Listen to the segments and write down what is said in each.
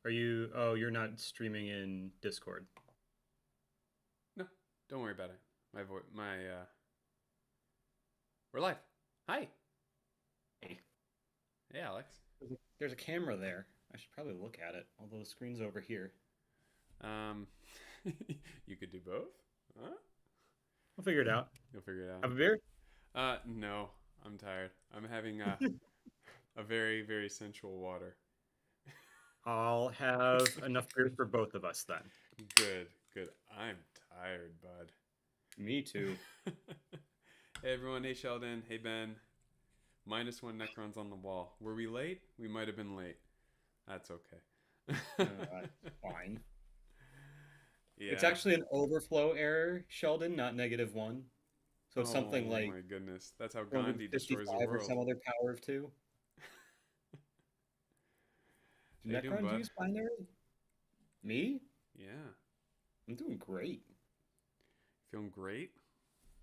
Are you? Oh, you're not streaming in Discord. No, don't worry about it. We're live. Hi. Hey, Hey, Alex. there's a camera there. I should probably look at it, although the screen's over here. Um, you could do both. Huh? I'll figure it out. You'll figure it out. Have a beer? No, I'm tired. I'm having a very, very sensual water. I'll have enough beers for both of us then. Good, good. I'm tired, bud. Me too. Hey, everyone. Hey, Sheldon. Hey, Ben. -1 Necrons on the wall. Were we late? We might have been late. That's okay. Fine. It's Yeah. actually an overflow error, Sheldon, not -1. So it's something Oh like my goodness. That's how Gandhi destroys the 255 or world. some other power of 2. Do How you doing, Necrons bud? use binary? Me? Yeah. I'm doing great. Feeling great?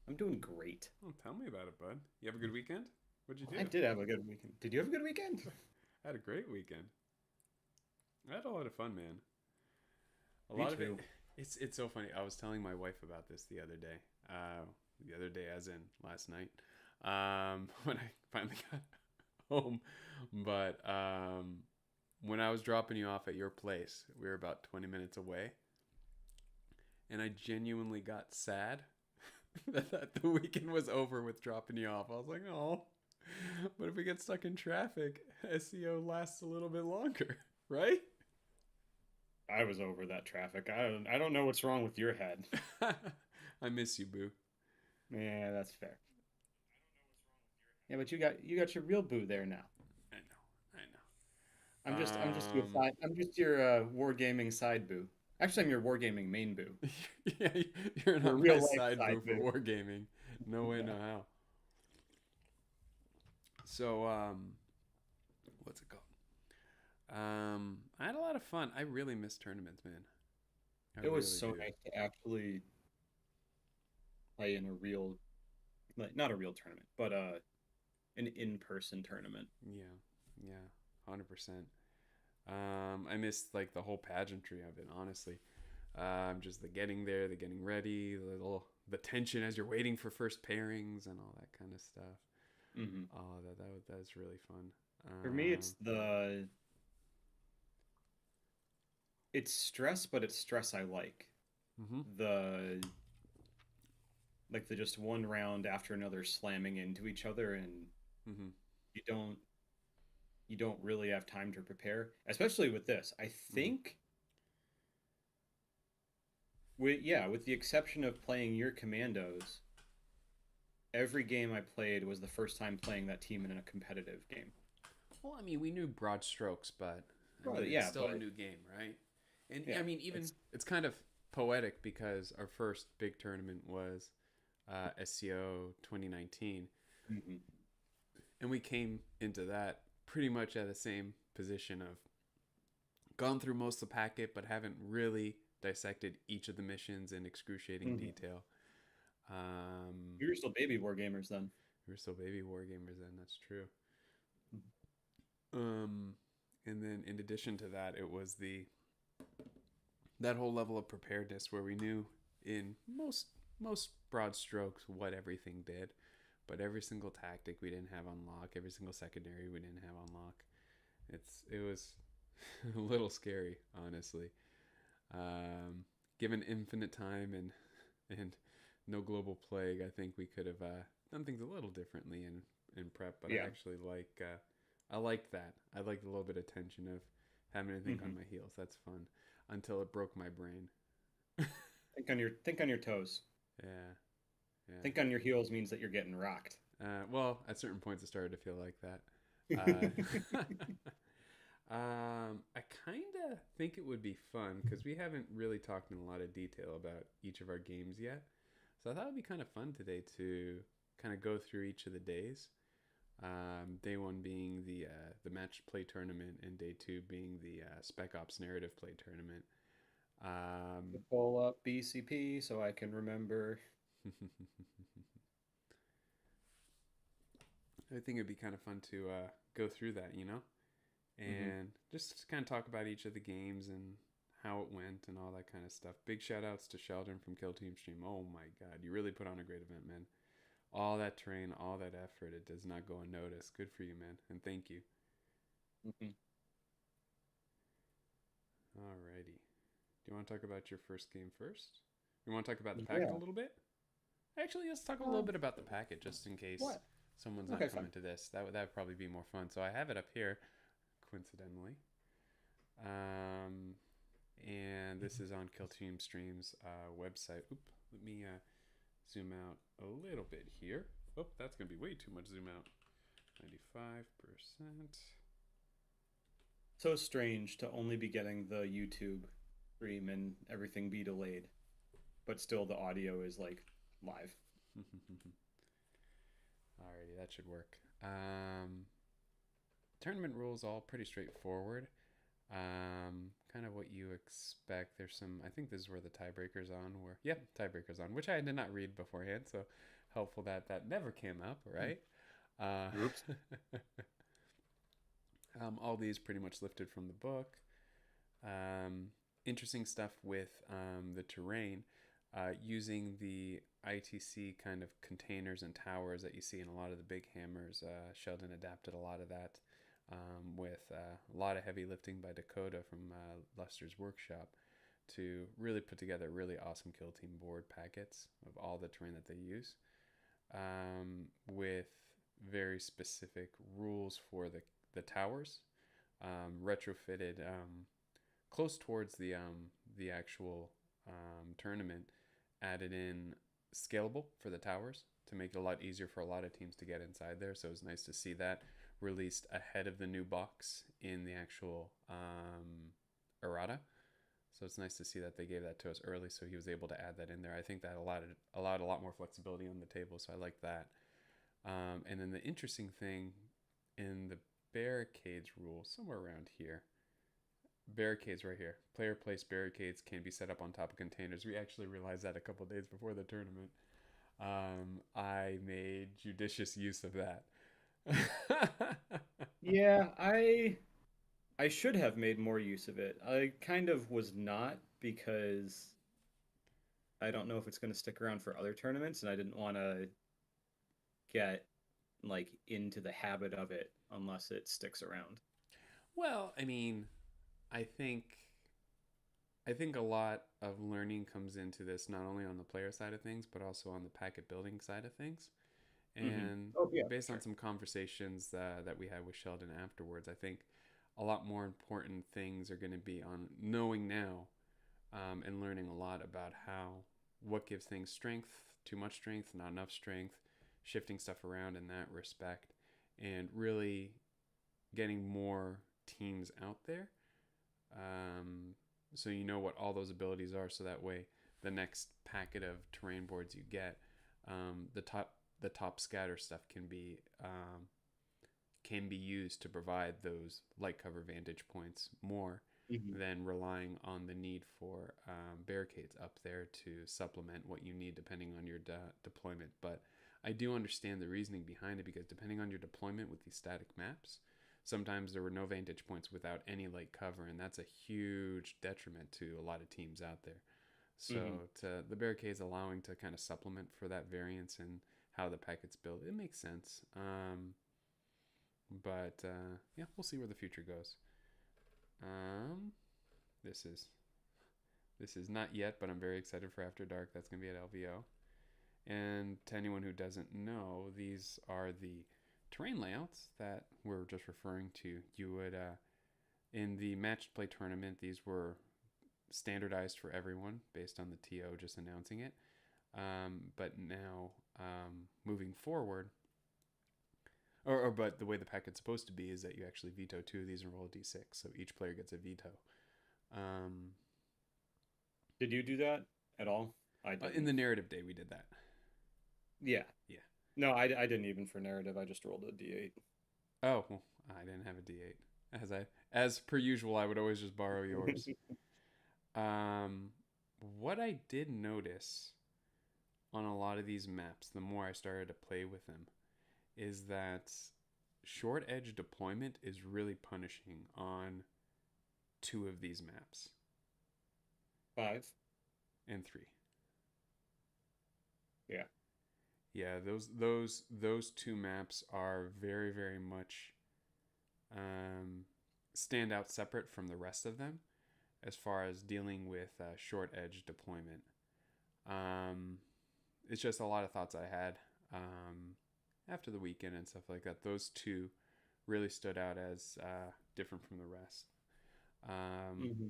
I'm doing great. Oh, tell me about it, bud. You have a good weekend? What'd you I do? did have a good weekend. Did you have a good weekend? I had a great weekend. I had a lot of fun, man. A Me lot of it. too. It's so funny. I was telling my wife about this the other day. The other day, as in last night, when I finally got home. But when I was dropping you off at your place, we were about 20 minutes away, and I genuinely got sad that the weekend was over with dropping you off. I was like, oh, but if we get stuck in traffic, SEO lasts a little bit longer, right? I was over that traffic. I don't know what's wrong with your head. I miss you, boo. Yeah, that's fair. Yeah, but you got your real boo there now. I know, I'm just I your know. side. I'm just your wargaming side boo. Actually, I'm your wargaming main boo. Yeah, you're Your not my real life side side boo for boo. wargaming. No way, Yeah. no how. So, what's it called? I had a lot of fun. I really miss tournaments, man. I It was really so do. nice to actually play in a real, like not a real tournament, but an in-person tournament. Yeah, yeah, 100%. I missed like the whole pageantry of it, honestly. Just the getting there, the getting ready, the tension as you're waiting for first pairings and all that kind of stuff. Hmm. Oh, that's really fun. For me, Um, it's stress, but it's stress I like. mm-hmm, The like the just one round after another slamming into each other, and mm-hmm, you don't you don't really have time to prepare, especially with this. I mm-hmm. think with the exception of playing your commandos, every game I played was the first time playing that team in a competitive game. Well, I mean, we knew broad strokes, but I Well, mean, it's yeah, still a but new game, right? And yeah, I mean, even it's it's kind of poetic because our first big tournament was SCO 2019, mhm. and we came into that pretty much at the same position of gone through most of the packet, but haven't really dissected each of the missions in excruciating Mhm. detail. Um, We were still baby war gamers then. we were still baby war gamers then. That's true. Um, and then in addition to that, it was the that whole level of preparedness where we knew in most broad strokes what everything did, but every single tactic we didn't have on lock, every single secondary we didn't have on lock. It was a little scary, honestly. Um, Given infinite time and no global plague, I think we could have done things a little differently in prep. But Yeah. I like that. I like the little bit of tension of having to think on Hmm. my heels. That's fun until it broke my brain. Think on your toes. Yeah, yeah. Think on your heels means that you're getting rocked. Well, at certain points, it started to feel like that. Uh, I kind of think it would be fun because we haven't really talked in a lot of detail about each of our games yet. So I thought it would be kind of fun today to kind of go through each of the days. Day one being the match play tournament, and day two being the Spec Ops narrative play tournament. Um, Pull up BCP so I can remember. I think it'd be kind of fun to go through that, you know? Mm-hmm. and just kind of talk about each of the games and how it went and all that kind of stuff. Big shout outs to Sheldon from Kill Team Stream. Oh my god, you really put on a great event, man. All that terrain, all that effort, it does not go unnoticed. Good for you, man, and thank you. Mm-hmm. Alrighty. Do you want to talk about your first game first? You want to talk about the packet a Yeah. little bit? Actually, let's talk a little bit about the packet just in case What? someone's Okay, not fine. coming to this. That would probably be more fun. So I have it up here, coincidentally. Um, and this is on Kill Team Stream's website. Oop, let me zoom out a little bit here. Oh, that's going to be way too much zoom out. 95%. So strange to only be getting the YouTube stream and everything be delayed, but still the audio is like live. Alrighty, that should work. Tournament rules all pretty straightforward. Kind of what you expect. There's some. I think this is where the tiebreakers on. Where yep, tiebreakers on, which I did not read beforehand. So helpful that that never came up, right? Oops. All these pretty much lifted from the book. Interesting stuff with the terrain, using the ITC kind of containers and towers that you see in a lot of the big hammers. Sheldon adapted a lot of that with a lot of heavy lifting by Dakota from Lester's workshop to really put together really awesome Kill Team board packets of all the terrain that they use, with very specific rules for the towers, retrofitted close towards the actual tournament, added in scalable for the towers to make it a lot easier for a lot of teams to get inside there. So it was nice to see that released ahead of the new box in the actual errata. So it's nice to see that they gave that to us early, so he was able to add that in there. I think that allowed a lot more flexibility on the table, so I like that. And then the interesting thing in the barricades rule, somewhere around here, barricades right here. Player placed barricades can be set up on top of containers. We actually realized that a couple days before the tournament. I made judicious use of that. Yeah, I should have made more use of it. I kind of was not because I don't know if it's going to stick around for other tournaments, and I didn't want to get like into the habit of it unless it sticks around. Well, I mean, I think I think a lot of learning comes into this not only on the player side of things, but also on the packet building side of things. Mm-hmm. And Oh yeah, based on sure. some conversations that we had with Sheldon afterwards, I think a lot more important things are going to be on knowing now, and learning a lot about what gives things strength, too much strength, not enough strength, shifting stuff around in that respect, and really getting more teams out there. So you know what all those abilities are, so that way the next packet of terrain boards you get, the top scatter stuff can be used to provide those light cover vantage points more Mm-hmm. than relying on the need for barricades up there to supplement what you need depending on your deployment. But I do understand the reasoning behind it, because depending on your deployment with these static maps, sometimes there were no vantage points without any light cover, and that's a huge detriment to a lot of teams out there. So Mm-hmm. the barricades allowing to kind of supplement for that variance and how the packets build, it makes sense. But yeah, we'll see where the future goes. Um, this is this is not yet, but I'm very excited for After Dark. That's gonna be at LVO. And to anyone who doesn't know, these are the terrain layouts that we're just referring to. You would in the matched play tournament, these were standardized for everyone based on the TO just announcing it. But now, moving forward, but the way the packet's supposed to be is that you actually veto two of these and roll a d6, so each player gets a veto. Um, Did you do that at all? I in didn't. the narrative day, we did that. Yeah. Yeah. No, I didn't even for narrative. I just rolled a d8. Oh, well, I didn't have a d8. As per usual, I would always just borrow yours. Um, what I did notice on a lot of these maps, the more I started to play with them, is that short edge deployment is really punishing on 2 of these maps. 5 and 3. Yeah. Yeah, those 2 maps are very, very much stand out separate from the rest of them as far as dealing with short edge deployment. It's just a lot of thoughts I had after the weekend and stuff like that. Those 2 really stood out as different from the rest.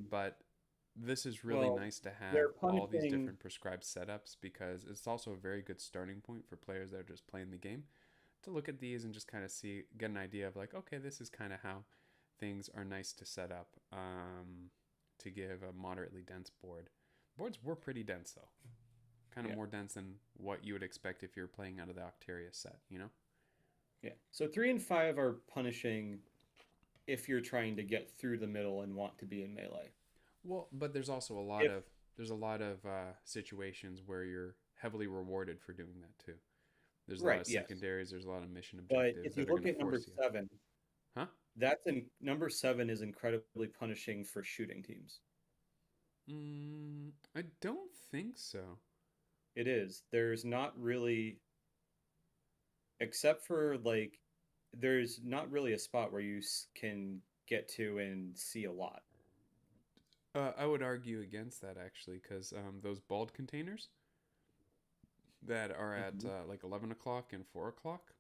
But this is really nice to have they're all these punishing. different prescribed setups, because it's also a very good starting point for players that are just playing the game to look at these and just kind of get an idea of like, okay, this is kind of how things are nice to set up to give a moderately dense board. Boards were pretty dense though, kind of more dense than what you would expect if you're playing out of the Octaria set, you know? Yeah. So 3 and 5 are punishing if you're trying to get through the middle and want to be in melee. Well, but there's also a lot If of situations where you're heavily rewarded for doing that too. There's a lot right, of yes. secondaries. There's a lot of mission But objectives if you that are look going to at number force you. 7, Huh? number 7 is incredibly punishing for shooting teams. I don't think so. It is. There's not really, except for like, there's not really a spot where you can get to and see a lot. I would argue against that actually, because those bald containers that are at like 11 o'clock and 4 o'clock,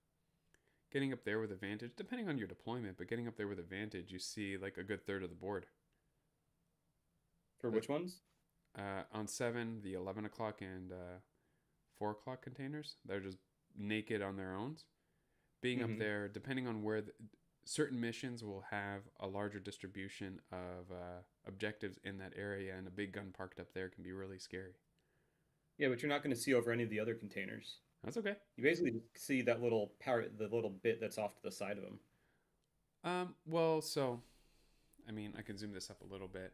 getting up there with advantage, depending on your deployment, but getting up there with advantage, you see like a good third of the board. For which ones? On 7, the 11 o'clock and 4 o'clock containers, they're just naked on their own. Being up there, depending on where certain missions will have a larger distribution of objectives in that area, and a big gun parked up there can be really scary. Yeah, but you're not going to see over any of the other containers. That's okay. You basically just see that little the little bit that's off to the side of them. Well, so, I mean, I can zoom this up a little bit.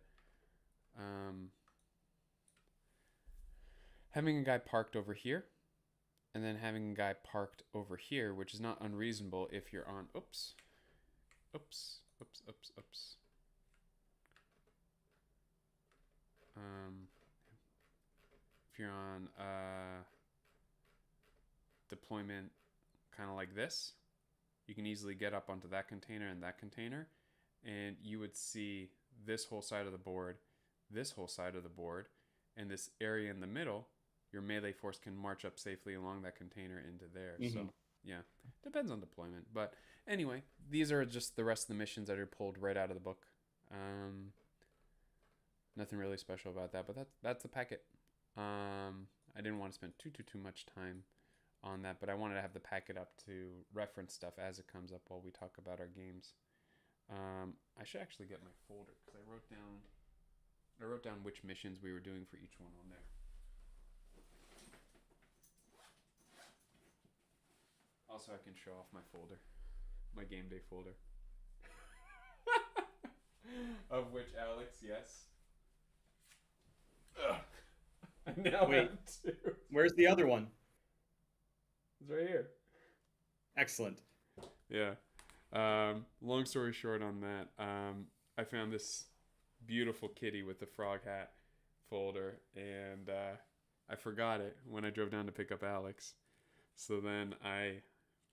Having a guy parked over here, and then having a guy parked over here, which is not unreasonable if you're on, oops. If you're on deployment kind of like this, you can easily get up onto that container and that container, and you would see this whole side of the board, this whole side of the board, and this area in the middle. Your melee force can march up safely along that container into there. So yeah, depends on deployment. But anyway, these are just the rest of the missions that are pulled right out of the book. Nothing really special about that, but that's the packet. I didn't want to spend too much time on that, but I wanted to have the packet up to reference stuff as it comes up while we talk about our games. I should actually get my folder, because I wrote down which missions we were doing for each one on there. Also, I can show off my folder, my game day folder. Of which, Alex, yes. Ugh. I now Wait, have 2. Where's the other one? It's right here. Excellent. Yeah. Long story short on that, I found this beautiful kitty with the frog hat folder, and I forgot it when I drove down to pick up Alex. So then I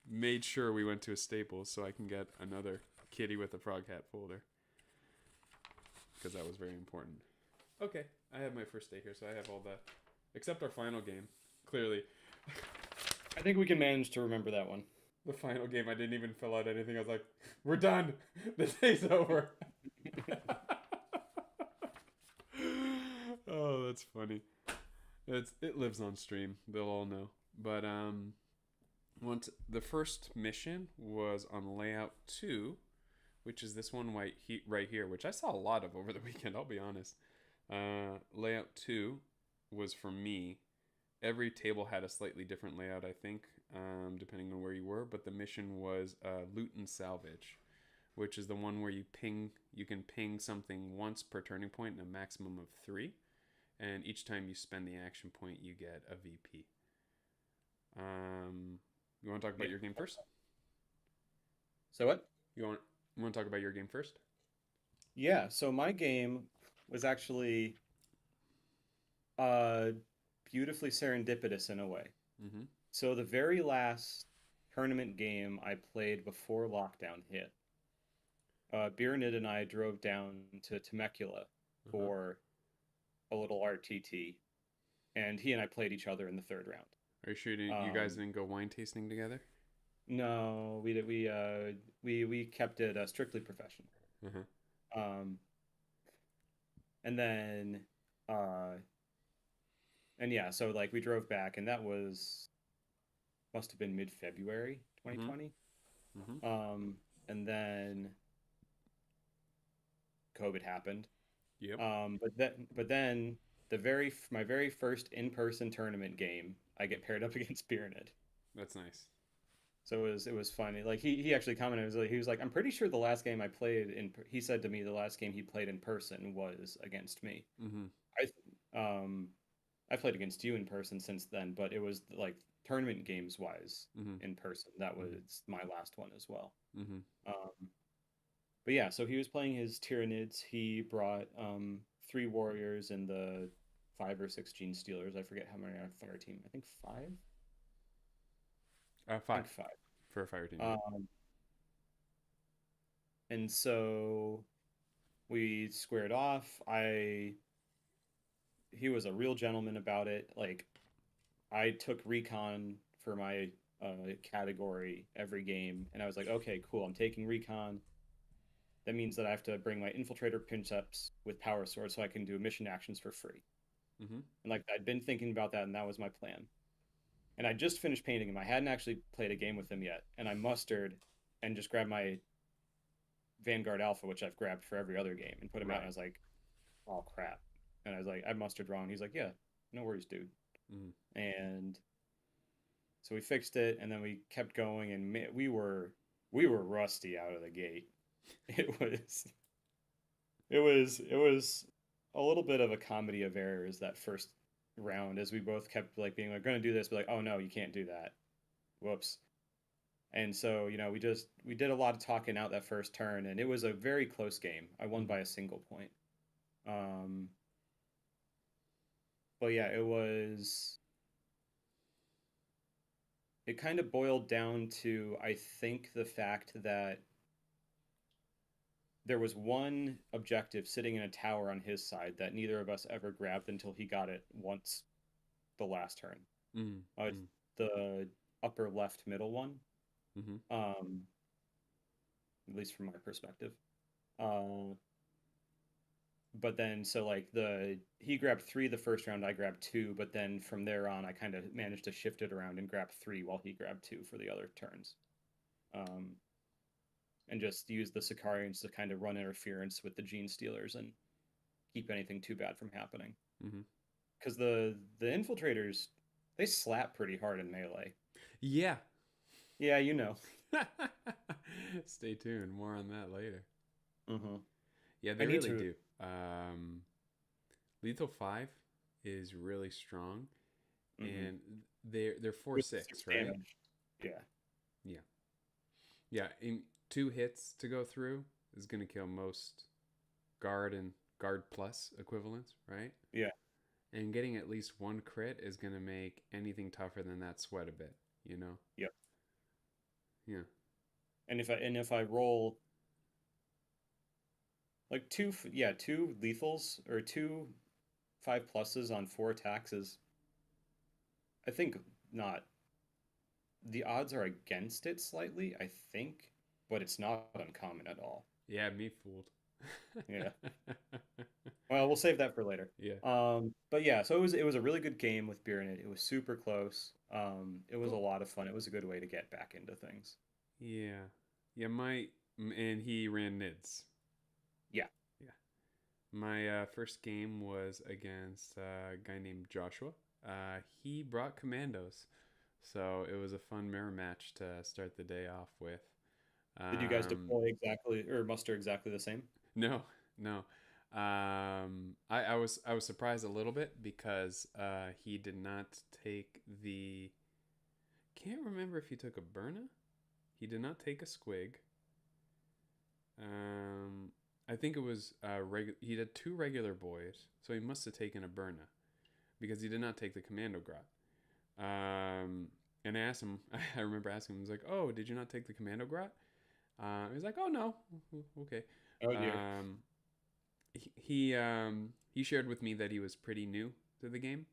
made sure we went to a Staples so I can get another kitty with a frog hat folder, because that was very important. Okay, I have my first day here, so I have all that, except our final game. Clearly, I think we can manage to remember that one. the final game, I didn't even fill out anything. I was like, we're done. The day's over. Oh, that's funny. It lives on stream. They'll all know. But once the first mission was on layout 2, which is this one right here, which I saw a lot of over the weekend, I'll be honest. Layout 2 was for me. Every table had a slightly different layout, I think, depending on where you were, but the mission was loot and salvage, which is the one where you can ping something once per turning point and a maximum of 3, and each time you spend the action point you get a VP. You want to talk about your game first? So what? You want to talk about your game first? Yeah, so my game was actually uh beautifully serendipitous in a way. Mm-hmm. So the very last tournament game I played before lockdown hit, Biernid and I drove down to Temecula Uh-huh. for a little RTT, and he and I played each other in the third round. Are you sure you guys Um, didn't go wine tasting together? no, we kept it strictly professional. Uh-huh. Um, and then uh, and yeah, so like we drove back, and that was must have been mid-February Mm-hmm. 2020. Mm-hmm. Um, and then COVID happened. Yep. But then my very first in-person tournament game, I get paired up against Biernid. That's nice. So it was funny. Like he actually commented, he was like, I'm pretty sure the last game I played he said to me the last game he played in person was against me. Mm-hmm. I I played against you in person since then, but it was like tournament games wise Mm-hmm. in person. That Mm-hmm. was my last one as well. Mm-hmm. Um, but yeah, so he was playing his Tyranids. He brought three warriors and the five or six Gene Stealers. I forget how many are on our team. I think five. I Five think five. for a fire team. Yeah. Um, and so we squared off. I He was a real gentleman about it. Like I took recon for my category every game, and I was like, okay, cool. I'm taking recon. That means that I have to bring my infiltrator pinch ups with power sword so I can do mission actions for free. Mm-hmm. And like I'd been thinking about that, and that was my plan. And I just finished painting him. I hadn't actually played a game with him yet, and I mustered and just grabbed my Vanguard Alpha, which I've grabbed for every other game, and put him out. And I Right. was like, oh crap. And I was like, I mustered wrong. He's like, yeah, no worries, dude. Mm-hmm. And so we fixed it, and then we kept going, and we were rusty out of the gate. It was it was a little bit of a comedy of errors that first round, as we both kept like being like, gonna do this, but like, oh no, you can't do that. Whoops. And so, we did a lot of talking out that first turn, and it was a very close game. I won Mm-hmm. by a single point. Um, but yeah, it kind of boiled down to, I think, the fact that there was one objective sitting in a tower on his side that neither of us ever grabbed until he got it once the last turn. It's Mm-hmm. the upper left middle one, Mm-hmm. um, at least from my perspective. Uh, but then so like the he grabbed three the first round, I grabbed two, but then from there on I kind of managed to shift it around and grab three while he grabbed two for the other turns. Um, and just use the Sicarians to kind of run interference with the Gene Stealers and keep anything too bad from happening. Mm-hmm. Because the infiltrators, they slap pretty hard in melee. Yeah. Yeah, you know. Stay tuned. More on that later. Mm-hmm. Yeah, I they need really to. do. Lethal 5 is really strong, Mm-hmm. and they're four With six, six right? damage. Yeah. Yeah, yeah. In two hits to go through is going to kill most guard and guard plus equivalents, right? Yeah. And getting at least one crit is going to make anything tougher than that sweat a bit. You know? Yep. Yeah. And if I roll like two lethals or two five pluses on four attacks is, I think, not, the odds are against it slightly, I think, but it's not uncommon at all. Yeah, me fooled. Yeah. Well, we'll save that for later. Yeah. But yeah, so it was a really good game with beer in it. It was super close. It was a Cool. lot of fun. It was a good way to get back into things. Yeah. Yeah, and he ran nids. Yeah. Yeah. My first game was against a guy named Joshua. He brought commandos, so it was a fun mirror match to start the day off with. Did you guys Um, deploy exactly or muster exactly the same? no, no. I was surprised a little bit because he did not take the. Can't remember if he took a Burna. He did not take a Squig. I think it was he had two regular boys, so he must have taken a Berna because he did not take the Commando Grot. And I asked him, I remember asking him, I was like, "Oh, did you not take the Commando Grot?" He was like, "Oh no, okay." Oh dear. Um, he shared with me that he was pretty new to the game,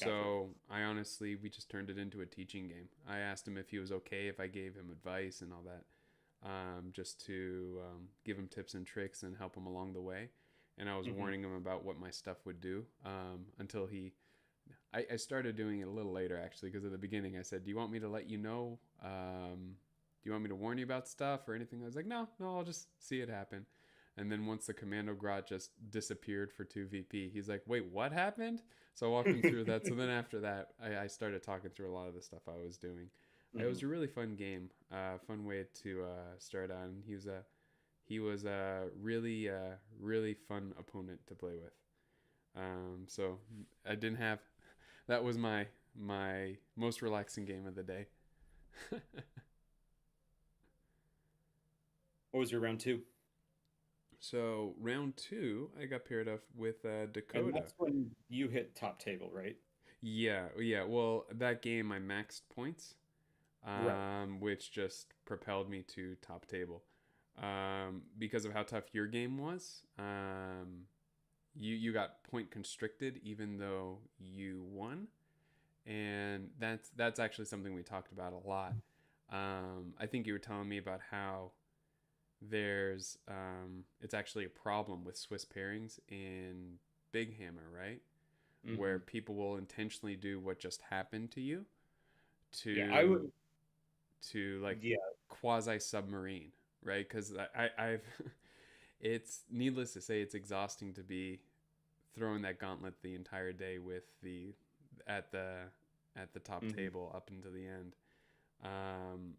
Gotcha. so I honestly we just turned it into a teaching game. I asked him if he was okay if I gave him advice and all that, just to give him tips and tricks and help him along the way. And I was Hmm. warning him about what my stuff would do until he. I started doing it a little later actually because at the beginning I said, "Do you want me to let you know? Do you want me to warn you about stuff or anything?" I was like, "No, no, I'll just see it happen." And then once the Commando Grot just disappeared for 2 VP, he's like, "Wait, what happened?" So I walked him through that. So then after that, I started talking through a lot of the stuff I was doing. It Hmm. was a really fun game, fun way to start on. He was a really fun opponent to play with. So I didn't have that was my most relaxing game of the day. What was your round two? So round two, I got paired up with And Dakota. that's when you hit top table, right? Yeah, yeah. Well, that game I maxed points, Right. which just propelled me to top table. Because of how tough your game was, you got point constricted even though you won, and that's actually something we talked about a lot. I think you were telling me about how there's it's actually a problem with Swiss pairings in Big Hammer, right? Where Hmm. people will intentionally do what just happened to you Yeah, I to would. like Yeah. quasi submarine, right? Because I've it's needless to say it's exhausting to be throwing that gauntlet the entire day with the at the at the top Hmm. table up into the end. Um,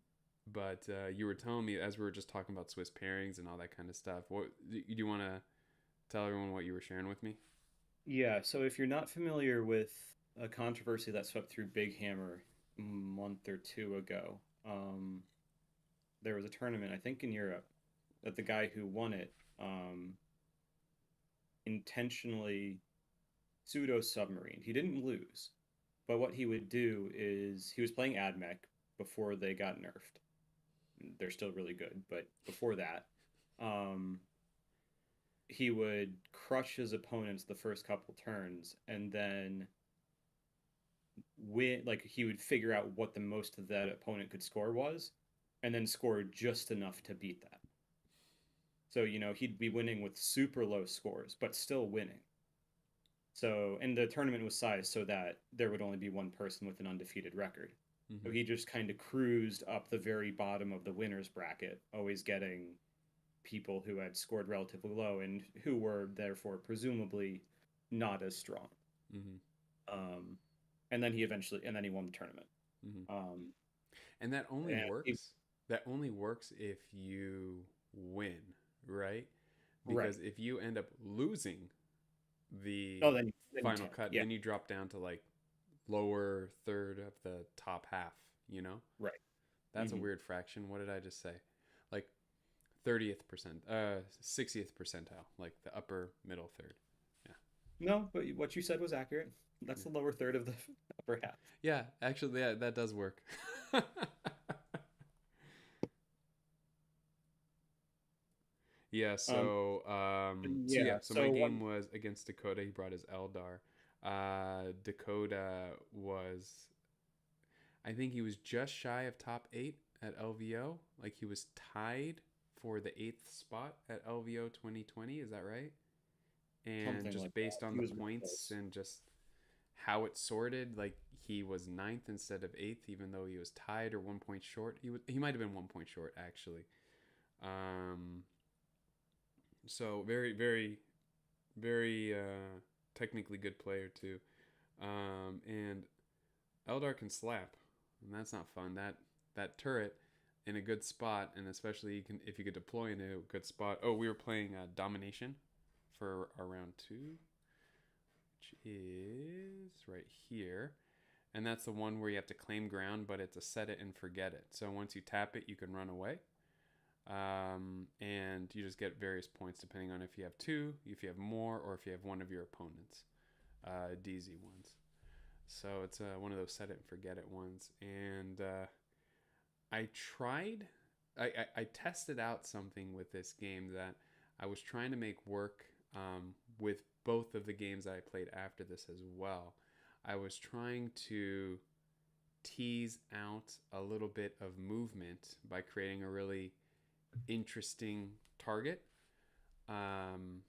but you were telling me as we were just talking about Swiss pairings and all that kind of stuff. What do you want to tell everyone what you were sharing with me? Yeah. So if you're not familiar with a controversy that swept through Big Hammer a month or two ago, there was a tournament, I think in Europe, that the guy who won it intentionally pseudo submarine. He didn't lose, but what he would do is he was playing AdMech before they got nerfed. They're still really good, but before that, um, he would crush his opponents the first couple turns and then win. Like he would figure out what the most that opponent could score was, and then score just enough to beat that. So he'd be winning with super low scores, but still winning. So, and the tournament was sized so that there would only be one person with an undefeated record. So Mm-hmm. he just kind of cruised up the very bottom of the winners bracket, always getting people who had scored relatively low and who were therefore presumably not as strong. Mm-hmm. Um, and then he won the tournament. Mm-hmm. Um, And that only and he, works. That only works if you win, right? right. Because if you end up losing the Oh, then you final tank. cut, Yeah. then you drop down to like lower third of the top half. You know, Right. that's a Hmm. weird fraction. What did I just say? Like 30th percent, 60th percentile, like the upper middle third. Yeah, No, but what you said was accurate. That's yeah, the lower third of the upper half. yeah. Actually, yeah, that does work. Yeah, Um, so yeah, yeah. so my So what? game was against Dakota. He brought his Eldar. Dakota was, I think he was just shy of top eight at LVO. Like he was tied for the eighth spot at LVO 2020. Is that right? And Something just like that. based on He the was really points close. and just how it sorted, like he was ninth instead of eighth, even though he was tied or 1 point short. He might have been 1 point short actually. Um, so very technically good player too. And Eldar can slap, and that's not fun. That turret in a good spot, and especially if you could deploy in a good spot. Oh, we were playing domination for our round two, which is right here. And that's the one where you have to claim ground, but it's a set it and forget it. So once you tap it, you can run away. And you just get various points depending on if you have two, if you have more, or if you have one of your opponents, DZ ones. So it's one of those set it and forget it ones. And I tried, I tested out something with this game that I was trying to make work with both of the games I played after this as well. I was trying to tease out a little bit of movement by creating a really interesting target um,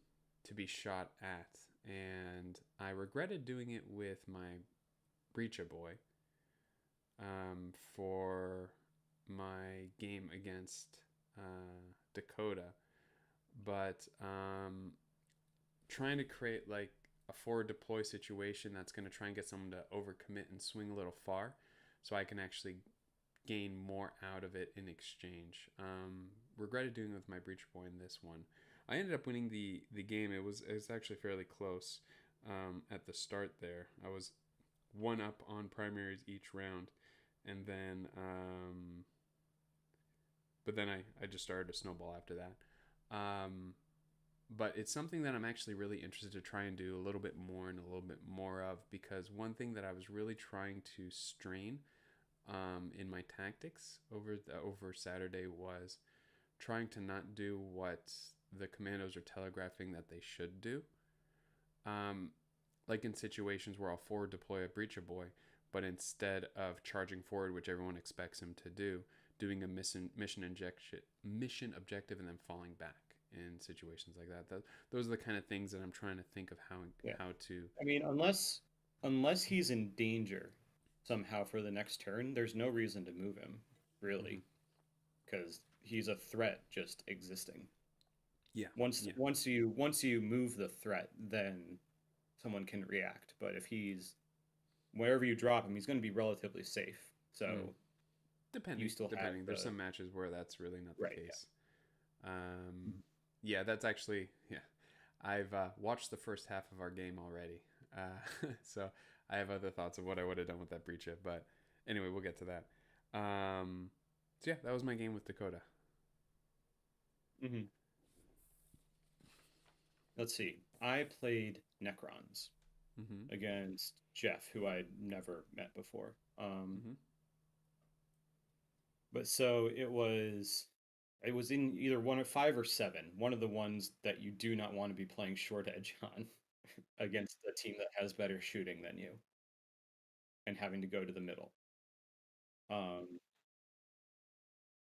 to be shot at. And I regretted doing it with my Breacher Boy for my game against Dakota. But trying to create like a forward deploy situation that's going to try and get someone to overcommit and swing a little far so I can actually gain more out of it in exchange. Regretted doing it with my Breacher Boy in this one. I ended up winning the game. It was actually fairly close at the start there. I was one up on primaries each round, and then but then I just started to snowball after that. But it's something that I'm actually really interested to try and do a little bit more and a little bit more of, because one thing that I was really trying to strain in my tactics over Saturday was trying to not do what the commandos are telegraphing that they should do. Um, like in situations where I'll forward deploy a breacher boy, but instead of charging forward, which everyone expects him to do, doing a mission objective and then falling back in situations like that. Those are the kind of things that I'm trying to think of Yeah. how to. I mean, unless he's in danger somehow for the next turn, there's no reason to move him, Mhm. really, because he's a threat just existing. Yeah, Once yeah. once you once you move the threat, then someone can react. But if he's wherever you drop him, he's going to be relatively safe. Mm. So you Depending, still have depending. There's the some matches where that's really not the right. case. Yeah, that's actually yeah. I've watched the first half of our game already, so I have other thoughts of what I would have done with that breach. But anyway, we'll get to that. So yeah, that was my game with Dakota. Yeah. Let's see. I played Necrons Mm-hmm. against Jeff, who I'd never met before. Mm-hmm. But so it was in either one of five or seven, one of the ones that you do not want to be playing short edge on against a team that has better shooting than you and having to go to the middle. Um,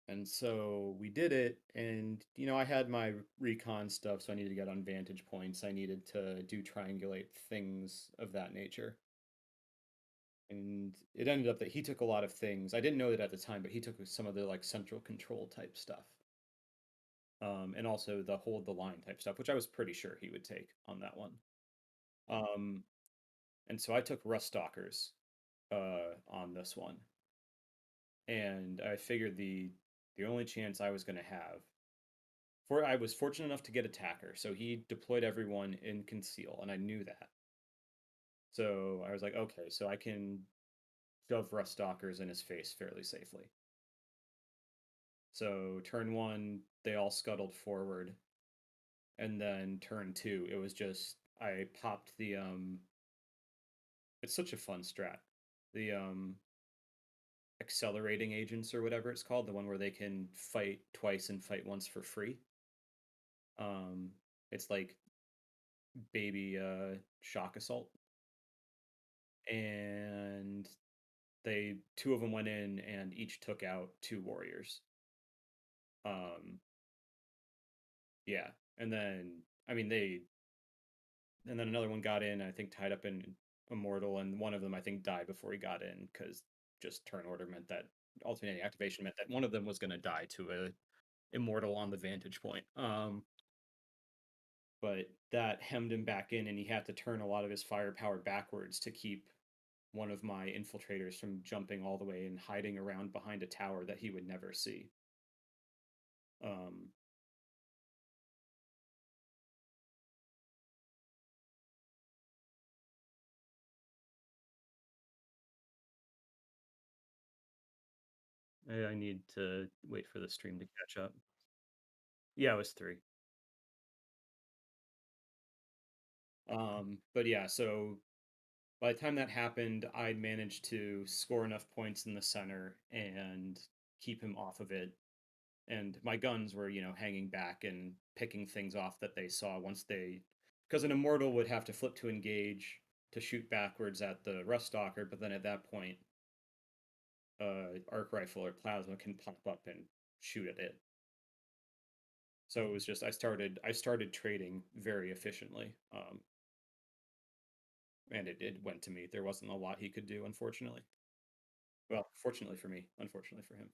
and so we did it, and I had my recon stuff, so I needed to get on vantage points. I needed to do triangulate things of that nature. And it ended up that he took a lot of things. I didn't know that at the time, but he took some of the like central control type stuff. And also the hold the line type stuff, which I was pretty sure he would take on that one. Um, and so I took Rust Stalkers on this one, and I figured the only chance I was going to have for I was fortunate enough to get attacker, so he deployed everyone in conceal, and I knew that. So I was like, okay, so I can shove Rust Stalkers in his face fairly safely. So turn one, they all scuttled forward, and then turn two, it was just I popped the it's such a fun strat. The accelerating agents or whatever it's called, the one where they can fight twice and fight once for free. Um it's like baby shock assault. And they two of them went in and each took out two warriors. Um yeah. And then I mean they and then another one got in, I think tied up in Immortal, and one of them I think died before he got in because just turn order meant that alternating activation meant that one of them was going to die to a Immortal on the vantage point. But that hemmed him back in, and he had to turn a lot of his firepower backwards to keep one of my infiltrators from jumping all the way and hiding around behind a tower that he would never see. Um, I need to wait for the stream to catch up. Yeah, it was 3. But yeah, so by the time that happened, I managed to score enough points in the center and keep him off of it. And my guns were, hanging back and picking things off that they saw once they, because an immortal would have to flip to engage to shoot backwards at the rust stalker, but then at that point, arc rifle or plasma can pop up and shoot at it. So it was just I started trading very efficiently, and it went to me. There wasn't a lot he could do, unfortunately. Well, fortunately for me, unfortunately for him.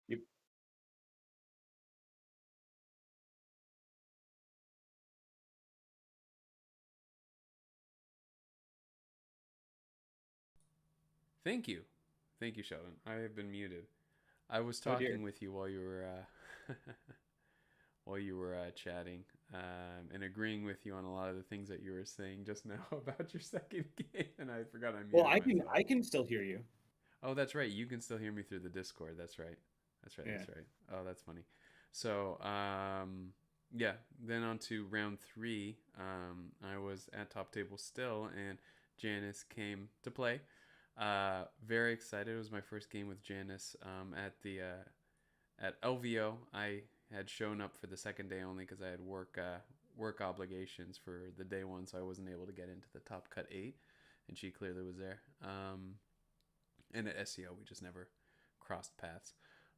Yep. Thank you, Sheldon. I have been muted. I was Oh dear. talking with you while you were while you were chatting, and agreeing with you on a lot of the things that you were saying just now about your second game, and I forgot I Well, muted I can myself. I can still hear you. Oh, that's right. You can still hear me through the Discord. That's right. That's right. Yeah. That's right. Oh, that's funny. So, yeah. Then on to round three. I was at top table still, and Janice came to play. Very excited. It was my first game with Janice. At LVO, I had shown up for the second day only because I had work obligations for the day one, so I wasn't able to get into the top cut 8, and she clearly was there. And at SCO, we just never crossed paths.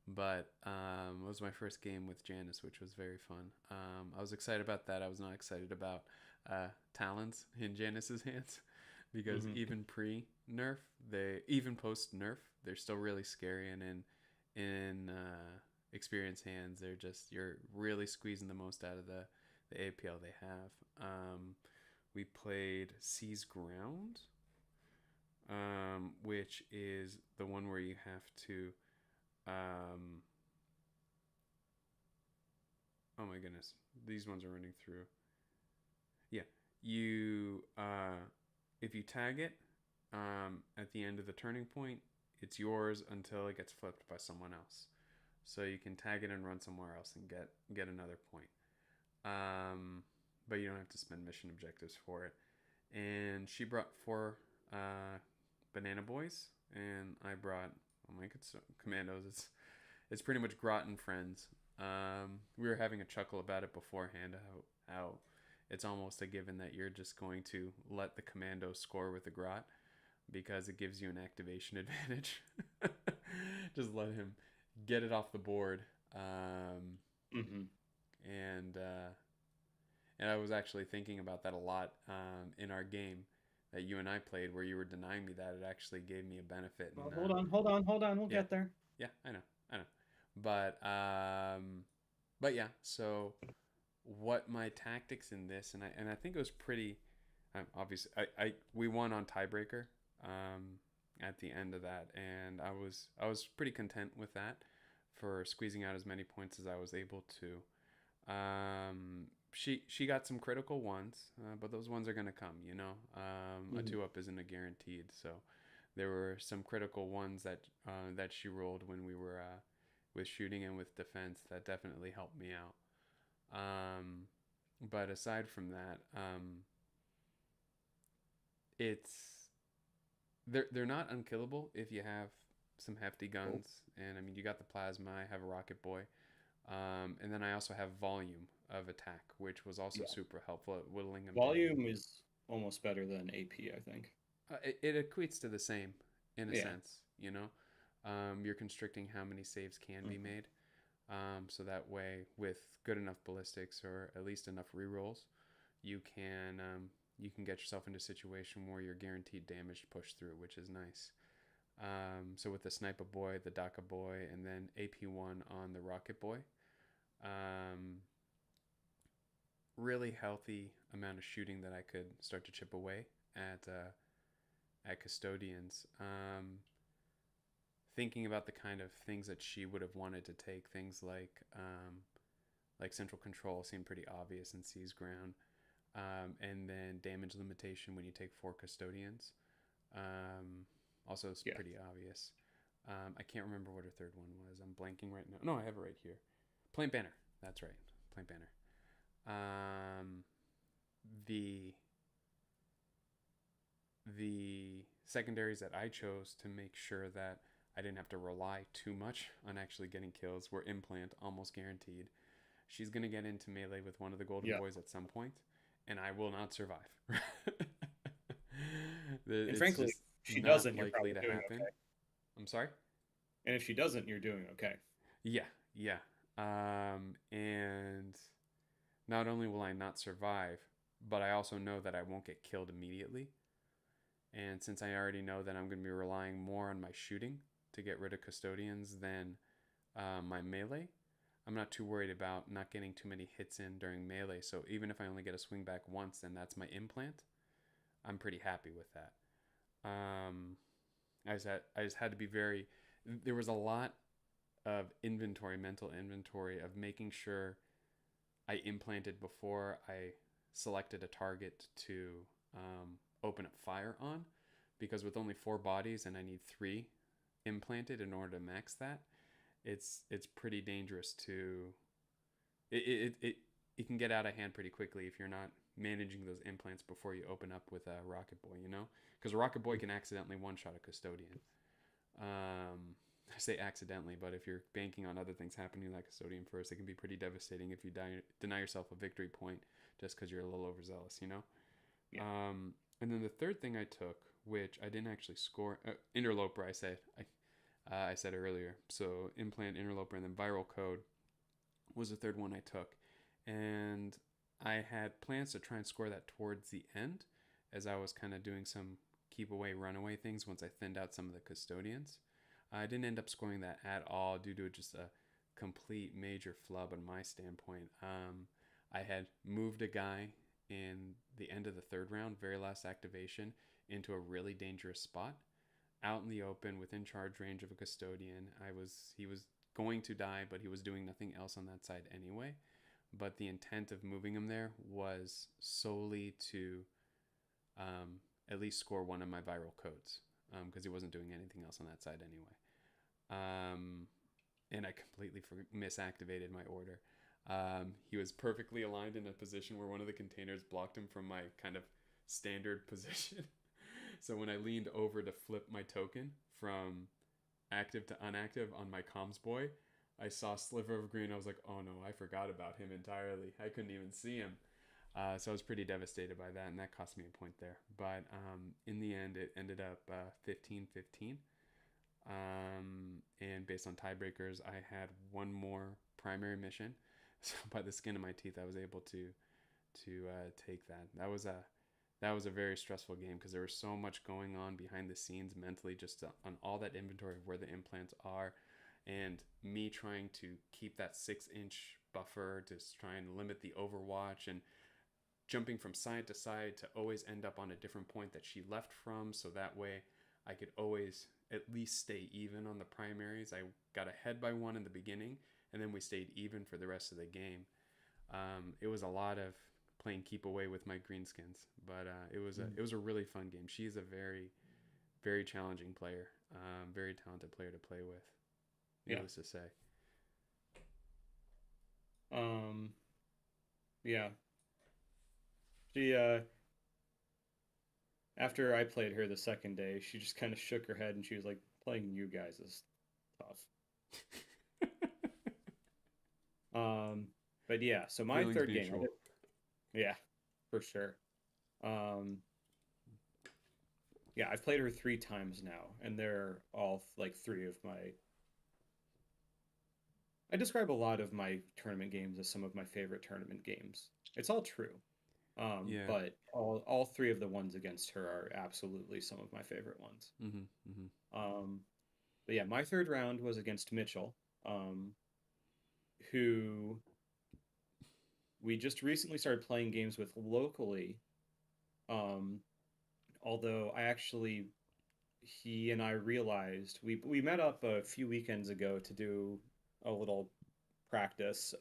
But it was my first game with Janice, which was very fun. I was excited about that. I was not excited about talons in Janice's hands because Hmm. even pre nerf, they even post nerf, they're still really scary. And in experienced hands, they're just you're really squeezing the most out of the APL they have. We played Seas Ground, which is the one where you have to. Um, oh my goodness, these ones are running through. Yeah, you if you tag it at the end of the turning point, it's yours until it gets flipped by someone else. So you can tag it and run somewhere else and get another point. Um, but you don't have to spend mission objectives for it. And she brought 4 banana boys, and I brought oh my god, commandos. It's pretty much Grot and friends. We were having a chuckle about it beforehand. How it's almost a given that you're just going to let the commando score with the Grot because it gives you an activation advantage. Just let him get it off the board. Hmm. And and I was actually thinking about that a lot in our game that you and I played, where you were denying me that. It actually gave me a benefit. Well, And hold on. We'll yeah, get there. yeah, I know. But but yeah. So what my tactics in this, and I think it was pretty. Obviously, I we won on tiebreaker at the end of that, and I was pretty content with that for squeezing out as many points as I was able to. She got some critical ones, but those ones are gonna come. A Hmm. 2-up isn't a guaranteed, so there were some critical ones that she rolled when we were with shooting and with defense that definitely helped me out. Um, but aside from that, it's they're not unkillable if you have some hefty Oh, guns. And I mean, you got the plasma. I have a rocket boy, and then I also have volume of attack, which was also yeah. super helpful at whittling them down. Volume is almost better than AP, I think. It equates to the same in a Yeah. sense. You're constricting how many saves can be Hmm. made. So that way, with good enough ballistics or at least enough rerolls, you can get yourself into a situation where you're guaranteed damage to push through, which is nice. So with the sniper boy, the Daka boy, and then AP1 on the rocket boy, um, really healthy amount of shooting that I could start to chip away at custodians. thinking about the kind of things that she would have wanted to take, things like central control seemed pretty obvious and seize ground. And then damage limitation when you take 4 custodians. Also, it's Yeah. pretty obvious. I can't remember what her third one was. I'm blanking right now. No, I have it right here. Plant Banner. That's right. Plant Banner. The secondaries that I chose to make sure that I didn't have to rely too much on actually getting kills were Implant, almost guaranteed. She's going to get into melee with one of the Golden Yeah. Boys at some point, and I will not survive. And It's frankly, if just she not doesn't, you're likely probably to doing happen. okay. I'm sorry? And if she doesn't, you're doing okay. Yeah, yeah. And not only will I not survive, but I also know that I won't get killed immediately. And since I already know that I'm going to be relying more on my shooting to get rid of custodians than my melee, I'm not too worried about not getting too many hits in during melee. So even if I only get a swing back once and that's my implant, I'm pretty happy with that. I just had to be very. There was a lot of inventory, mental inventory of making sure I implanted before I selected a target to open up fire on, because with only 4 bodies and I need 3 implanted in order to max that, it's pretty dangerous to it can get out of hand pretty quickly if you're not managing those implants before you open up with a rocket boy, you know, because a rocket boy can accidentally one shot a custodian. I say accidentally, but if you're banking on other things happening to that custodian first, it can be pretty devastating if you deny yourself a victory point just because you're a little overzealous, you know. Yeah. And then the third thing I took, which I didn't actually score, interloper. I said earlier. So implant, interloper, and then viral code was the third one I took, and I had plans to try and score that towards the end, as I was kind of doing some keep away, runaway things once I thinned out some of the custodians. I didn't end up scoring that at all due to just a complete major flub on my standpoint. I had moved a guy in the end of the third round, very last activation, into a really dangerous spot, out in the open, within charge range of a custodian. He was going to die, but he was doing nothing else on that side anyway. But the intent of moving him there was solely to at least score one of my viral codes, because he wasn't doing anything else on that side anyway. And I completely misactivated my order. He was perfectly aligned in a position where one of the containers blocked him from my kind of standard position. So when I leaned over to flip my token from active to unactive on my comms boy, I saw a sliver of green. I was like, oh no, I forgot about him entirely. I couldn't even see him. So I was pretty devastated by that, and that cost me a point there. But in the end, it ended up 15-15. And based on tiebreakers, I had one more primary mission. So by the skin of my teeth, I was able to take that. That was a very stressful game because there was so much going on behind the scenes mentally, just on all that inventory of where the implants are, and me trying to keep that 6-inch buffer to try and limit the overwatch, and jumping from side to side to always end up on a different point that she left from, so that way I could always at least stay even on the primaries. I got ahead by 1 in the beginning, and then we stayed even for the rest of the game. It was a lot of playing keep away with my greenskins, but it was a really fun game. She's a very, very challenging player, very talented player to play with. Yeah. Needless to say. Yeah. She after I played her the second day, she just kind of shook her head and she was like, "Playing you guys is tough." But yeah, so my Feelings third game, mutual. yeah, for sure. Um, yeah, I've played her 3 times now, and they're all like 3 of my. I describe a lot of my tournament games as some of my favorite tournament games. It's all true. Yeah. But all 3 of the ones against her are absolutely some of my favorite ones. Mhm. Mhm. Um, but yeah, my third round was against Mitchell, who we just recently started playing games with locally. Um, although I actually he and I realized we met up a few weekends ago to do a little practice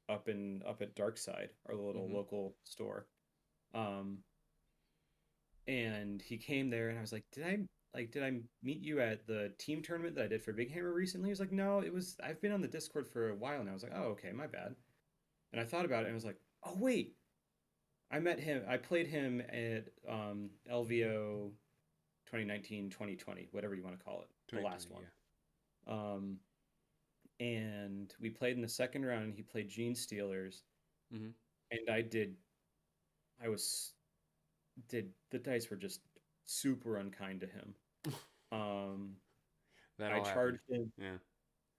up at Darkside, our little Mm-hmm. local store. Um, and he came there and I was like, did I meet you at the team tournament that I did for Big Hammer recently?" He was like, "No, it was I've been on the Discord for a while now." I was like, "Oh, okay, my bad." And I thought about it and I was like, "Oh, wait. I met him. I played him at LVO 2019, 2020, whatever you want to call it, the last 2020, one." yeah. Um, and we played in the second round and he played Gene Stealers Mm-hmm. and I was did the dice were just super unkind to him. Um, That I all happened. charged him. Yeah.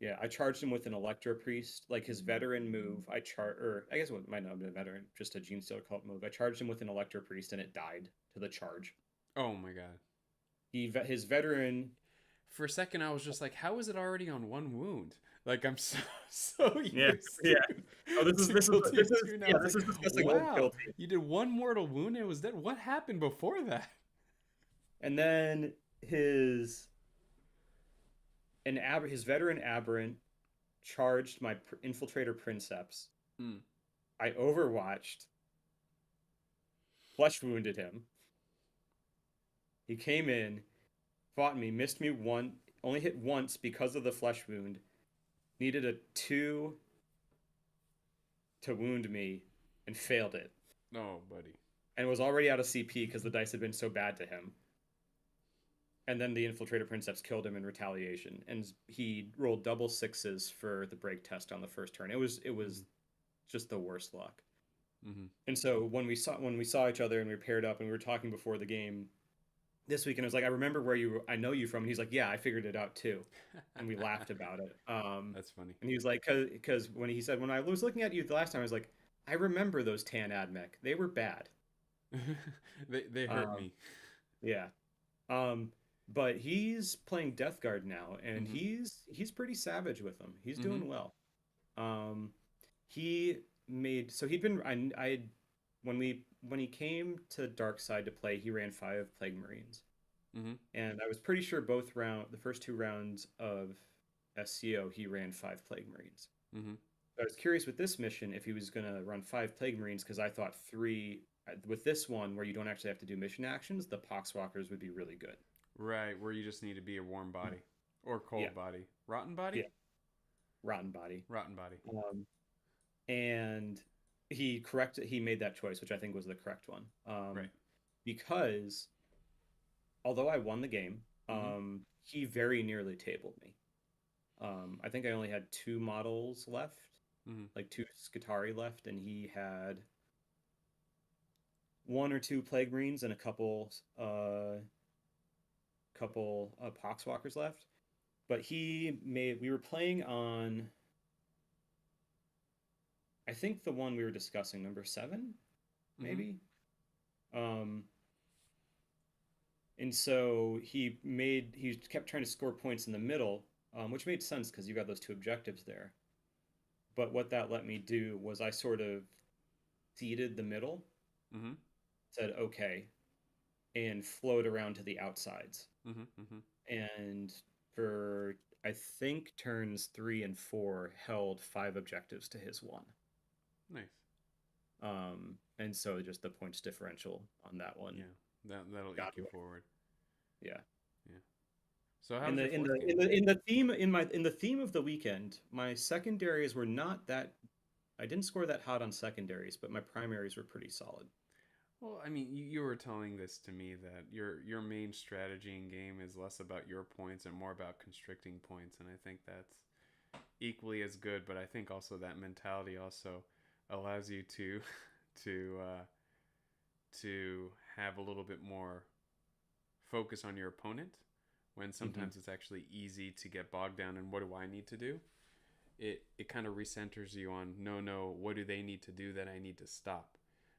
Yeah, I charged him with an Electro Priest, like his veteran move. Or I guess it might not have been a veteran, just a Gene Stealer cult move. I charged him with an Electro Priest, and it died to the charge. Oh my god. His veteran. For a second, I was just like, "How is it already on one wound?" Like I'm so so Yeah, used yeah. Oh, to kill tier two now. yeah, It's this like, is discussing old wow, kill team. you did one mortal wound and it was dead. What happened before that? And then his his veteran aberrant charged my infiltrator princeps. Mm. I overwatched, flesh wounded him. He came in, fought me, missed me one, only hit once because of the flesh wound. Needed a 2 to wound me and failed it. Oh, buddy. And was already out of CP because the dice had been so bad to him. And then the infiltrator princeps killed him in retaliation, and he rolled double sixes for the break test on the first turn. It was just the worst luck. Mm-hmm. And so when we saw each other and we paired up and we were talking before the game this week, and I was like, "I remember where I know you from." And he's like, "Yeah, I figured it out too," and we laughed about it. That's funny. And he was like, "Because when he said when I was looking at you the last time, I was like, I remember those tan admech. They were bad." They hurt Um, me. yeah. Um, but he's playing Death Guard now, and Mm-hmm. he's pretty savage with them. He's Mm-hmm. doing well. Um, he made so he'd been I had when he came to Dark Side to play, he ran 5 Plague Marines, Mm-hmm. and I was pretty sure the first 2 rounds of SCO, he ran 5 Plague Marines. Mm-hmm. I was curious with this mission if he was going to run 5 Plague Marines because I thought 3 with this one where you don't actually have to do mission actions, the Poxwalkers would be really good. Right, where you just need to be a warm body or Yeah, cold body. Rotten body? yeah, Rotten Body. Rotten body. Um, and he made that choice, which I think was the correct one. Right. Because although I won the game, Mm-hmm. he very nearly tabled me. I think I only had 2 models left, Mm-hmm. like 2 Skitari left, and he had 1 or 2 Plague Marines and a couple Poxwalkers left. But we were playing on, I think the one we were discussing, number 7, Mm-hmm. maybe. Um, and so he kept trying to score points in the middle, which made sense because you got those 2 objectives there. But what that let me do was I sort of seeded the middle, Mm-hmm. said okay, and flowed around to the outsides. Mm-hmm. Mm-hmm. And for I think turns 3 and 4 held 5 objectives to his 1. Nice. And so just the points differential on that one Yeah. That'll got eke you away. forward. Yeah. Yeah. So how In was your the in fourth the game? in the in the theme in the theme of the weekend, my secondaries were not that. I didn't score that hot on secondaries, but my primaries were pretty solid. Well, I mean, you were telling this to me that your main strategy in game is less about your points and more about constricting points, and I think that's equally as good. But I think also that mentality also allows you to to uh, to have a little bit more focus on your opponent when Hmm. sometimes it's actually easy to get bogged down in what do I need to do. It kind of recenters you on no, what do they need to do that I need to stop,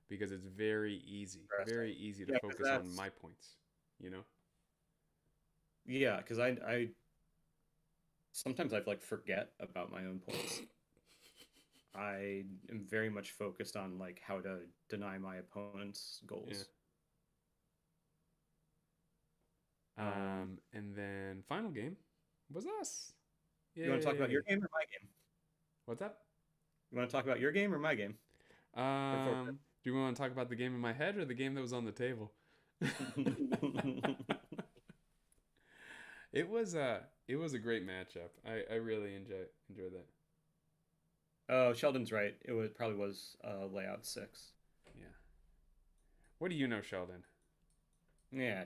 because it's Interesting. very easy to Yeah, because focus on my points, you know. I sometimes I like forget about my own points. I am very much focused on like how to deny my opponent's Yeah. goals. And then final game was us. You want to talk about your Yay! game or my game? What's up? You want to talk about your game or my game? Before Do you want to talk about the game in my head or the game that was on the table? It was a great matchup. I really enjoyed that. Oh, Sheldon's right. Probably was layout 6. Yeah. What do you know, Sheldon? Yeah,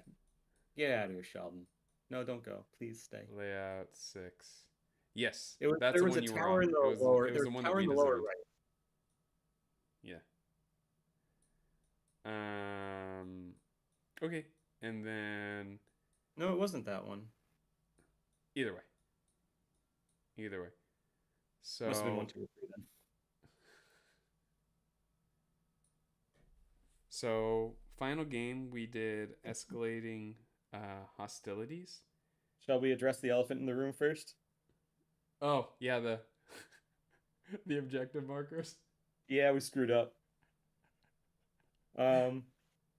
get out of here, Sheldon. No, don't go. Please stay. Layout 6. Yes, It was that's there the was a one you were tower on. in It the was lower. it There was was the one a that tower we in the lower designed. right. Yeah. Um. Okay. And then No, it wasn't that one. either way. Either way. Must have been one, So 2, or 3 then. so final game we did escalating hostilities. Shall we address the elephant in the room first? Oh yeah, the the objective markers. Yeah, we screwed up. Um,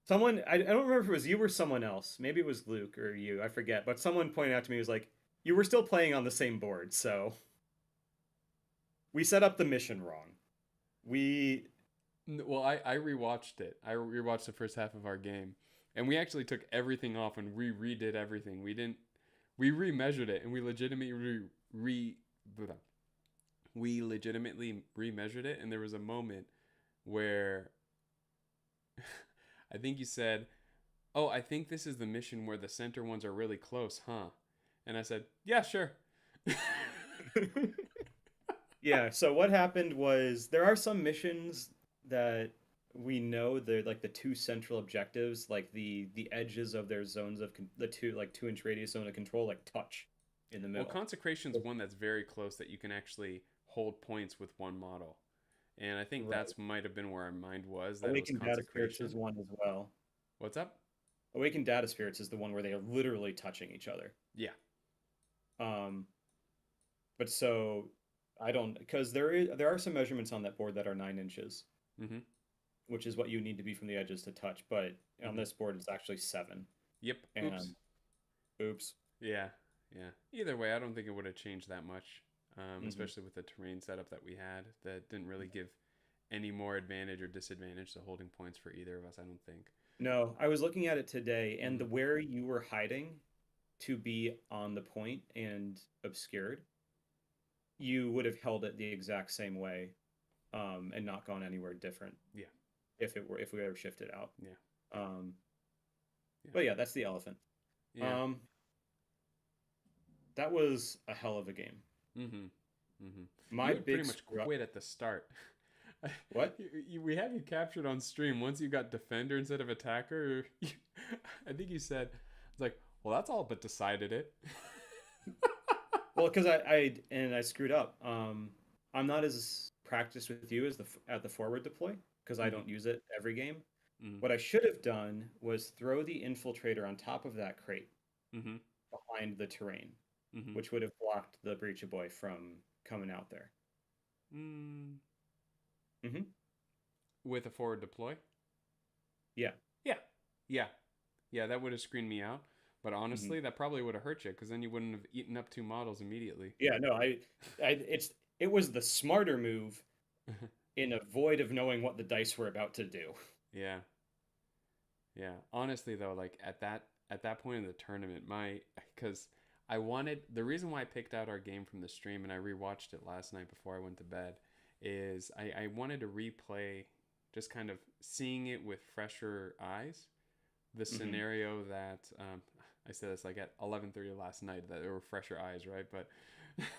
someone I don't remember if it was you or someone else. Maybe it was Luke or you. I forget. But someone pointed out to me, was like, you were still playing on the same board, so we set up the mission wrong. We Well, I rewatched it. I rewatched the first half of our game, and we actually took everything off and we redid everything. We remeasured it, and we legitimately remeasured it. And there was a moment where I think you said, "Oh, I think this is the mission where the center ones are really close, huh?" And I said, "Yeah, sure." Yeah, so what happened was there are some missions that we know they're like the two central objectives, like the edges of their zones of the two, like 2-inch radius zone of control, like touch in the Well, middle. consecration's one that's very close that you can actually hold points with one model. And I think Right. that's might have been where our mind was, that it was Awakened Data Spirits consecration. is one as well. What's up? Awakened Data Spirits is the one where they are literally touching each other. Yeah. Um, but so I don't, because there are some measurements on that board that are 9 inches, Mm-hmm. which is what you need to be from the edges to touch. But on Mm-hmm. this board, it's actually 7. Yep. Oops. And oops. Yeah. Yeah. Either way, I don't think it would have changed that much, Hmm. especially with the terrain setup that we had. That didn't really give any more advantage or disadvantage to holding points for either of us, I don't think. No, I was looking at it today, and Mm-hmm. the where you were hiding to be on the point and obscured, you would have held it the exact same way, and not gone anywhere different Yeah. if we ever shifted out. Yeah. Um, Yeah. but yeah, that's the elephant. Yeah. Um, that was a hell of a game. Mm-hmm. Mm-hmm. My You would pretty big much screw up. quit at the start. What? We have you captured on stream. Once you got defender instead of attacker, I think you said, it's like, well, that's all but decided it. Well, because I screwed up. I'm not as practiced with you as at the forward deploy because I Mm-hmm. don't use it every game. Mm-hmm. What I should have done was throw the infiltrator on top of that crate Mm-hmm. behind the terrain, Mm-hmm. which would have blocked the breacher boy from coming out there. Mm. Hmm. With a forward deploy? Yeah. Yeah. Yeah. Yeah, that would have screened me out. But Hmm. honestly, that probably would have hurt you because then you wouldn't have eaten up 2 models immediately. Yeah. No, it was the smarter move in a void of knowing what the dice were about to do. Yeah. Yeah. Honestly though, like at that point in the tournament, my because I wanted the reason why I picked out our game from the stream and I rewatched it last night before I went to bed is I wanted to replay just kind of seeing it with fresher eyes. The Hmm. scenario that I said this like at 11:30 last night that there were fresher eyes, right? But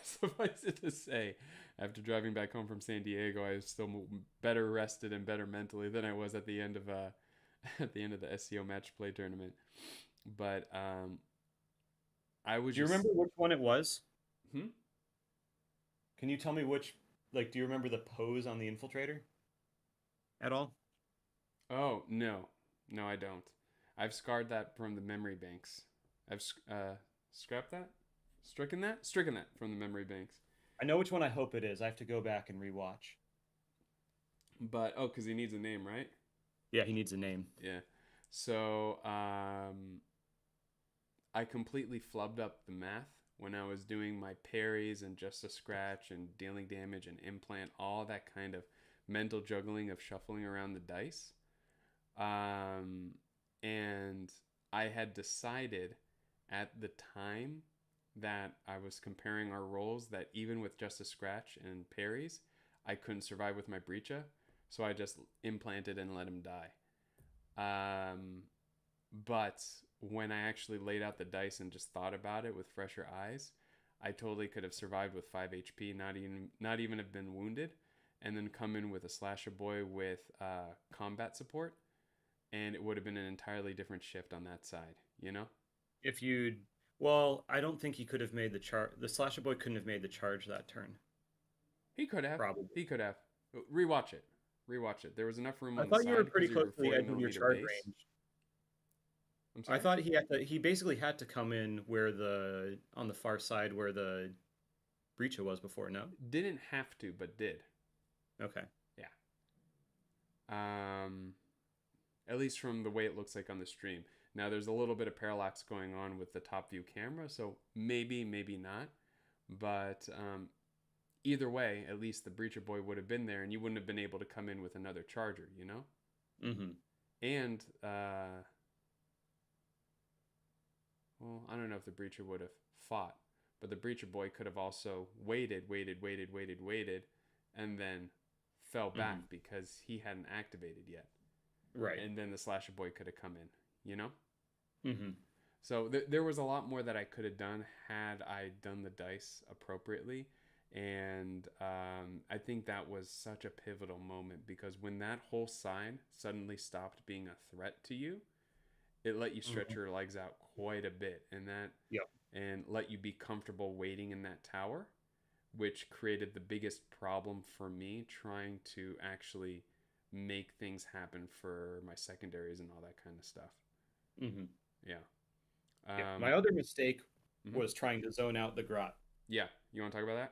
suffice it to say, after driving back home from San Diego, I was still better rested and better mentally than I was at the end of at the end of the SCO match play tournament. But I was Do you just remember which one it was? hmm? Can you tell me which? Like, do you remember the pose on the infiltrator at all? Oh no, no, I don't. I've scarred that from the memory banks. I've scrapped that, stricken that from the memory banks. I know which one I hope it is. I have to go back and rewatch. But oh, because he needs a name, right? Yeah, he needs a name. Yeah. So I completely flubbed up the math when I was doing my parries and just a scratch and dealing damage and implant, all that kind of mental juggling of shuffling around the dice. Um, and I had decided at the time that I was comparing our rolls that even with just a scratch and parries, I couldn't survive with my breacha. So I just implanted and let him die. Um, but when I actually laid out the dice and just thought about it with fresher eyes, I totally could have survived with 5 HP, not even have been wounded, and then come in with a slasher boy with combat support, and it would have been an entirely different shift on that side, you know? If you'd, well, I don't think he could have made the charge. The slasher boy couldn't have made the charge that turn. He could have. Probably. He could have. Rewatch it. Rewatch it. There was enough room I on the thought you were side pretty because you close were to the 40 edge of your millimeter charge base. range. I'm I sorry? thought he basically had to come in where the on the far side where the breacha was before. No. Didn't have to, but did. Okay. Yeah. Um, at least from the way it looks like on the stream. Now, there's a little bit of parallax going on with the top view camera, so maybe, maybe not. But either way, at least the Breacher Boy would have been there, and you wouldn't have been able to come in with another charger, you know? Mm-hmm. And, well, I don't know if the Breacher would have fought, but the Breacher Boy could have also waited, and then fell back Mm-hmm. because he hadn't activated yet. Right. And then the Slasher Boy could have come in, you know? Mm-hmm. So there was a lot more that I could have done had I done the dice appropriately. And I think that was such a pivotal moment because when that whole side suddenly stopped being a threat to you, it let you stretch Mm-hmm. your legs out quite a bit, Yep. and let you be comfortable waiting in that tower, which created the biggest problem for me trying to actually make things happen for my secondaries and all that kind of stuff. Mm-hmm. Yeah. Yeah. My Um, other mistake mhm. was trying to zone out the grot. Yeah. You want to talk about that?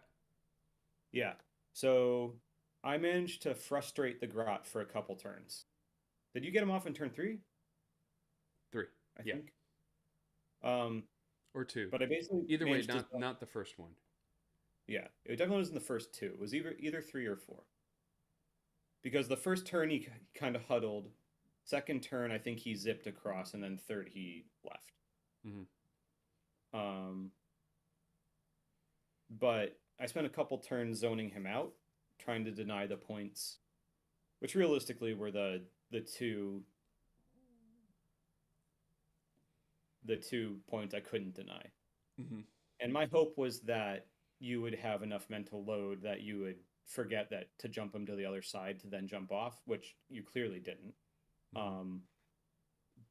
Yeah. So I managed to frustrate the grot for a couple turns. Did you get him off in turn three? Three. I Yeah. think. Um, Or two. but I basically Either way, managed to. not the first one. Yeah, it definitely was in the first two. It was either three or four. Because the first turn he kind of huddled. Second turn, I think he zipped across, and then third he left. Mm-hmm. Um, but I spent a couple turns zoning him out, trying to deny the points, which realistically were the two the 2 points I couldn't deny. Mm-hmm. And my hope was that you would have enough mental load that you would forget that to jump him to the other side to then jump off, which you clearly didn't. Mm-hmm. Um,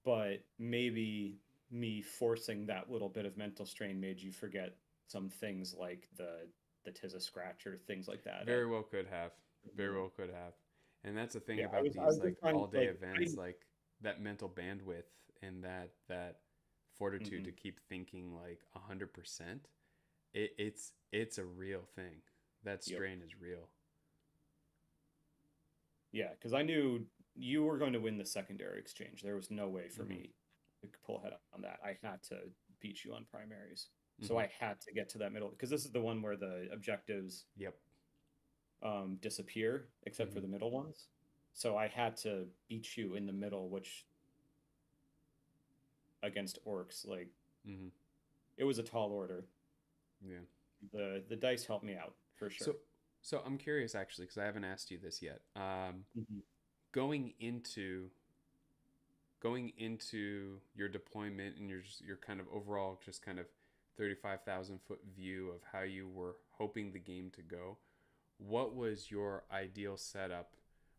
but maybe me forcing that little bit of mental strain made you forget some things like the tis a scratch or things like that. Very well could have. Very well could have. And that's the thing Yeah, about I these was like just trying all day like I. events, like that mental bandwidth and that fortitude to Mhm. keep thinking like 100%. It's a real thing. That Yep. strain is real. Yeah, because I knew you were going to win the secondary exchange. There was no way for Mm-hmm. me to pull ahead on that. I had to beat you on primaries. So Mm-hmm. I had to get to that middle because this is the one where the objectives Yep. disappear except for Mm-hmm. the middle ones. So I had to beat you in the middle, which against orcs, like Mm-hmm. it was a tall order. Yeah. The dice helped me out for So sure. so I'm curious actually because I haven't asked you this yet. Mhm. Going into going into your deployment and your kind of overall just kind of 35,000 foot view of how you were hoping the game to go, what was your ideal setup,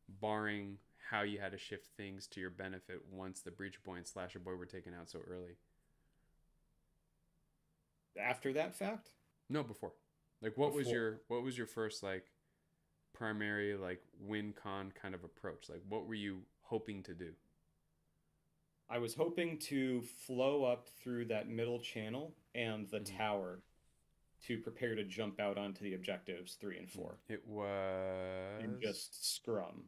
barring how you had to shift things to your benefit once the breach boy and slasher boy were taken out so early? After that fact, No, before. Like before what was your first like primary like win con kind of approach? Like what were you hoping to do? I was hoping to flow up through that middle channel and the Mm-hmm. tower to prepare to jump out onto the objectives three and four It and was just scrum.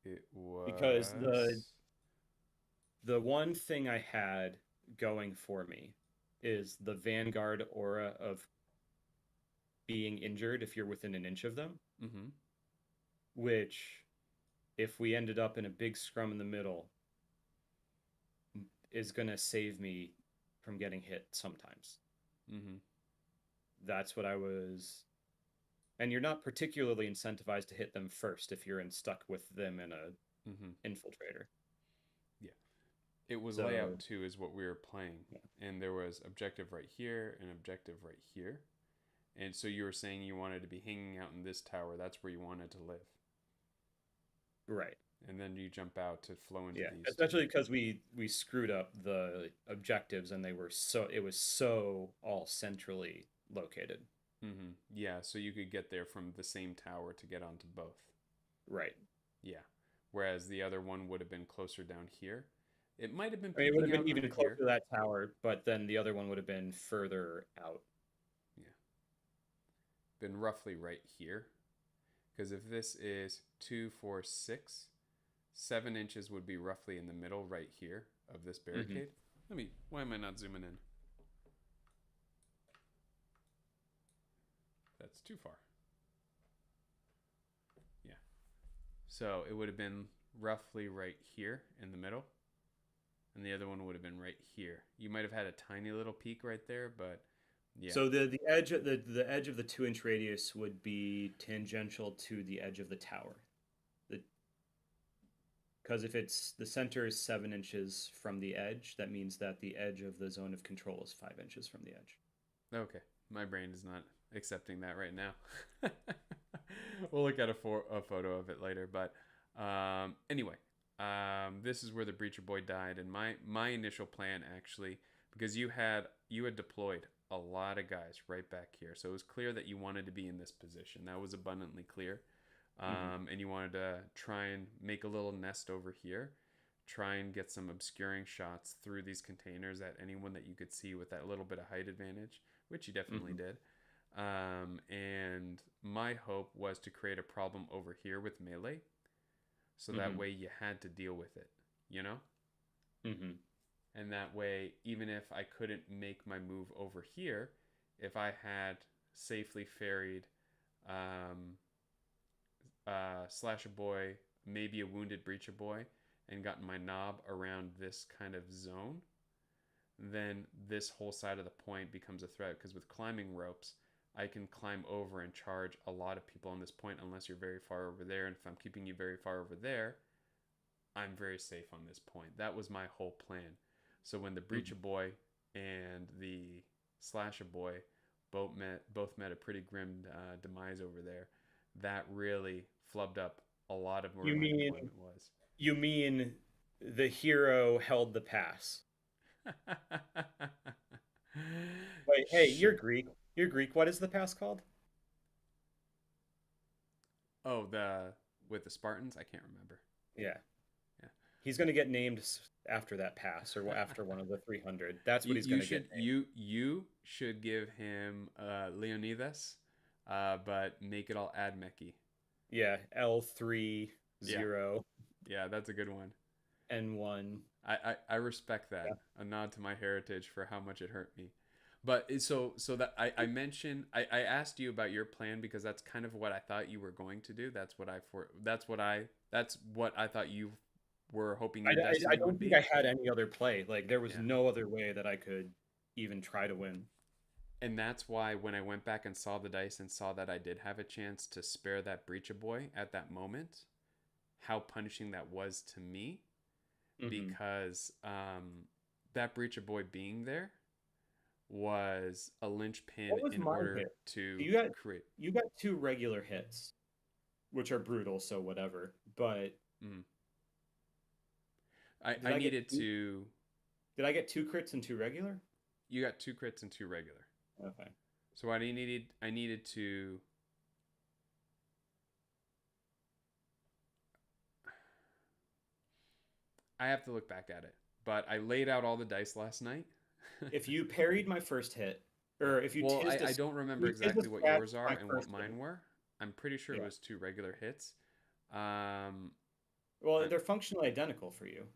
it Because was the one thing I had going for me is the Vanguard aura of being injured if you're within an inch of them, Mm-hmm. which, if we ended up in a big scrum in the middle, is going to save me from getting hit sometimes. Mm-hmm. That's what I was. And you're not particularly incentivized to hit them first if you're stuck with them in a Mm-hmm. infiltrator. Yeah. It was So layout 2 is what we were playing. yeah. And there was objective right here and objective right here. And so you were saying you wanted to be hanging out in this tower. That's where you wanted to live. Right. And then you jump out to flow into Yeah, these two. especially because we screwed up the objectives and it was so all centrally located. Mm-hmm. Yeah, so you could get there from the same tower to get onto both. Right. Yeah. Whereas the other one would have been closer down here. It might have been I mean, it would have peeking been out even under closer here. to that tower, but then the other one would have been further out. Yeah. Been roughly right here. Because if this is 2, 4, 6, 7 inches would be roughly in the middle right here of this Mm-hmm. barricade. Why am I not zooming in? That's too far. Yeah. So it would have been roughly right here in the middle. And the other one would have been right here. You might have had a tiny little peak right there, but yeah. So the edge of the edge of the 2 inch radius would be tangential to the edge of the tower. The Because if it's the center is 7 inches from the edge, that means that the edge of the zone of control is 5 inches from the edge. Okay. My brain is not accepting that right now. We'll look at a photo of it later. But anyway, this is where the Breacher Boy died. And my initial plan, actually, because you had deployed a lot of guys right back here. So it was clear that you wanted to be in this position. That was abundantly clear. Mm-hmm. And you wanted to try and make a little nest over here, try and get some obscuring shots through these containers at anyone that you could see with that little bit of height advantage, which you definitely Mm-hmm. did. And my hope was to create a problem over here with melee, so that Mm-hmm. way you had to deal with it, you know? Mm-hmm. And that way, even if I couldn't make my move over here, if I had safely ferried Slasher Boy, maybe a Wounded Breacher Boy, and gotten my knob around this kind of zone, then this whole side of the point becomes a threat. Because with climbing ropes, I can climb over and charge a lot of people on this point unless you're very far over there. And if I'm keeping you very far over there, I'm very safe on this point. That was my whole plan. So when the Breacher Boy and the Slasher Boy both met a pretty grim demise over there, that really flubbed up a lot of where You my mean deployment was. you mean the hero held the pass? Wait, hey, you're Sure. Greek. You're Greek. What is the pass called? Oh, the with the Spartans, I can't remember. Yeah, Yeah. he's going to get named after that pass or after one of the 300. That's what you he's going you to get should named. you should give him Leonidas, but make it all Admechy. Yeah, L30 Yeah, N1. yeah, that's a good one. N1. I respect that. Yeah. A nod to my heritage for how much it hurt me. But so that I mentioned I asked you about your plan because that's kind of what I thought you were going to do. That's what I thought you were hoping your I destiny don't would think be. I had any other play. Like there was Yeah. no other way that I could even try to win. And that's why when I went back and saw the dice and saw that I did have a chance to spare that Breacher Boy at that moment, how punishing that was to me, Hmm. because that Breacher Boy being there was a linchpin What was in my order hit? to You got create. you got two regular hits, which are brutal, so whatever. But Mm. did I I get needed two? to. Did I get two crits and two regular? You got 2 crits and 2 regular. Okay. So I needed to. I have to look back at it, but I laid out all the dice last night. If you parried my first hit, Yeah. or if you Well, tizzed I don't remember you tizzed a exactly what scratch yours are my and what first hit. mine were. I'm pretty sure it Yeah. was 2 regular hits. Um, Well, I, they're functionally identical for you,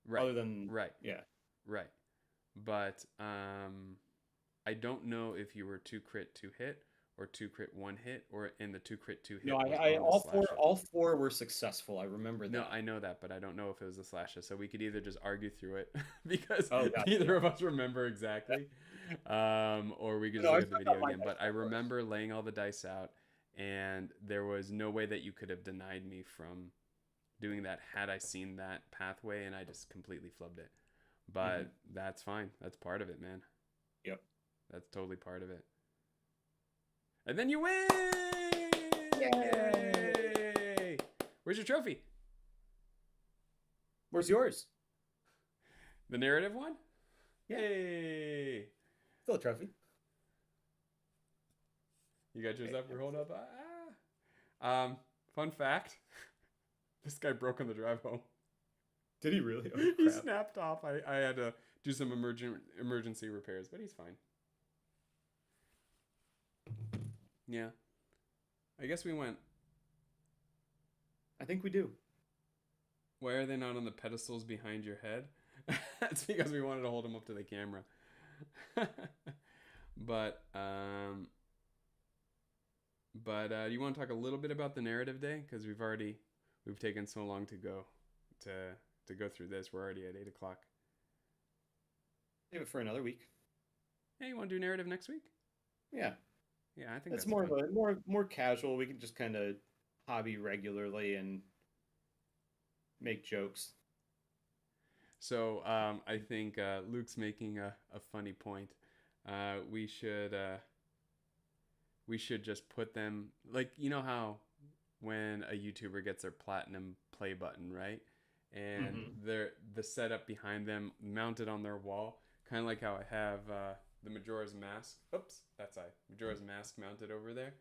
right, other than right, yeah. right. but I don't know if you were 2 crit 2 hit or 2 crit 1 hit, or in the 2 crit 2 hit No, was I bonus slashes. all four were successful. I remember No, that. I know that, but I don't know if it was the slashes. So we could either just argue through it because Oh, gotcha. neither of us remember exactly, or we could just No, look I at the still got video my again. dice But I roll first. remember laying all the dice out, and there was no way that you could have denied me from doing that had I seen that pathway, and I just completely flubbed it. Hmm. But that's fine. That's part of it, man. Yep. That's totally part of it. And then you win! Yay! Yay! Where's your trophy? Where's yours? The narrative one? Yeah, Hey! still a trophy. You got yours Okay. up? We're holding up. Fun fact. This guy broke on the drive home. Did he really? Oh He crap! snapped off. I had to do some emergency repairs, but he's fine. Yeah. I guess we went. I think we do. Why are they not on the pedestals behind your head? That's because we wanted to hold them up to the camera. but you want to talk a little bit about the narrative day, because we've taken so long to to go through this. We're already at 8 o'clock. Save it for another week. Hey, you want to do narrative next week? Yeah, Yeah, I think it's that's more fun. of a more casual. We can just kind of hobby regularly and make jokes. So I think Luke's making a funny point. We should just put them, like, you know how when a YouTuber gets their platinum play button, right? And Hmm. the setup behind them mounted on their wall, kind of like how I have the Majora's Mask. Oops, that's Majora's Mask mounted over there.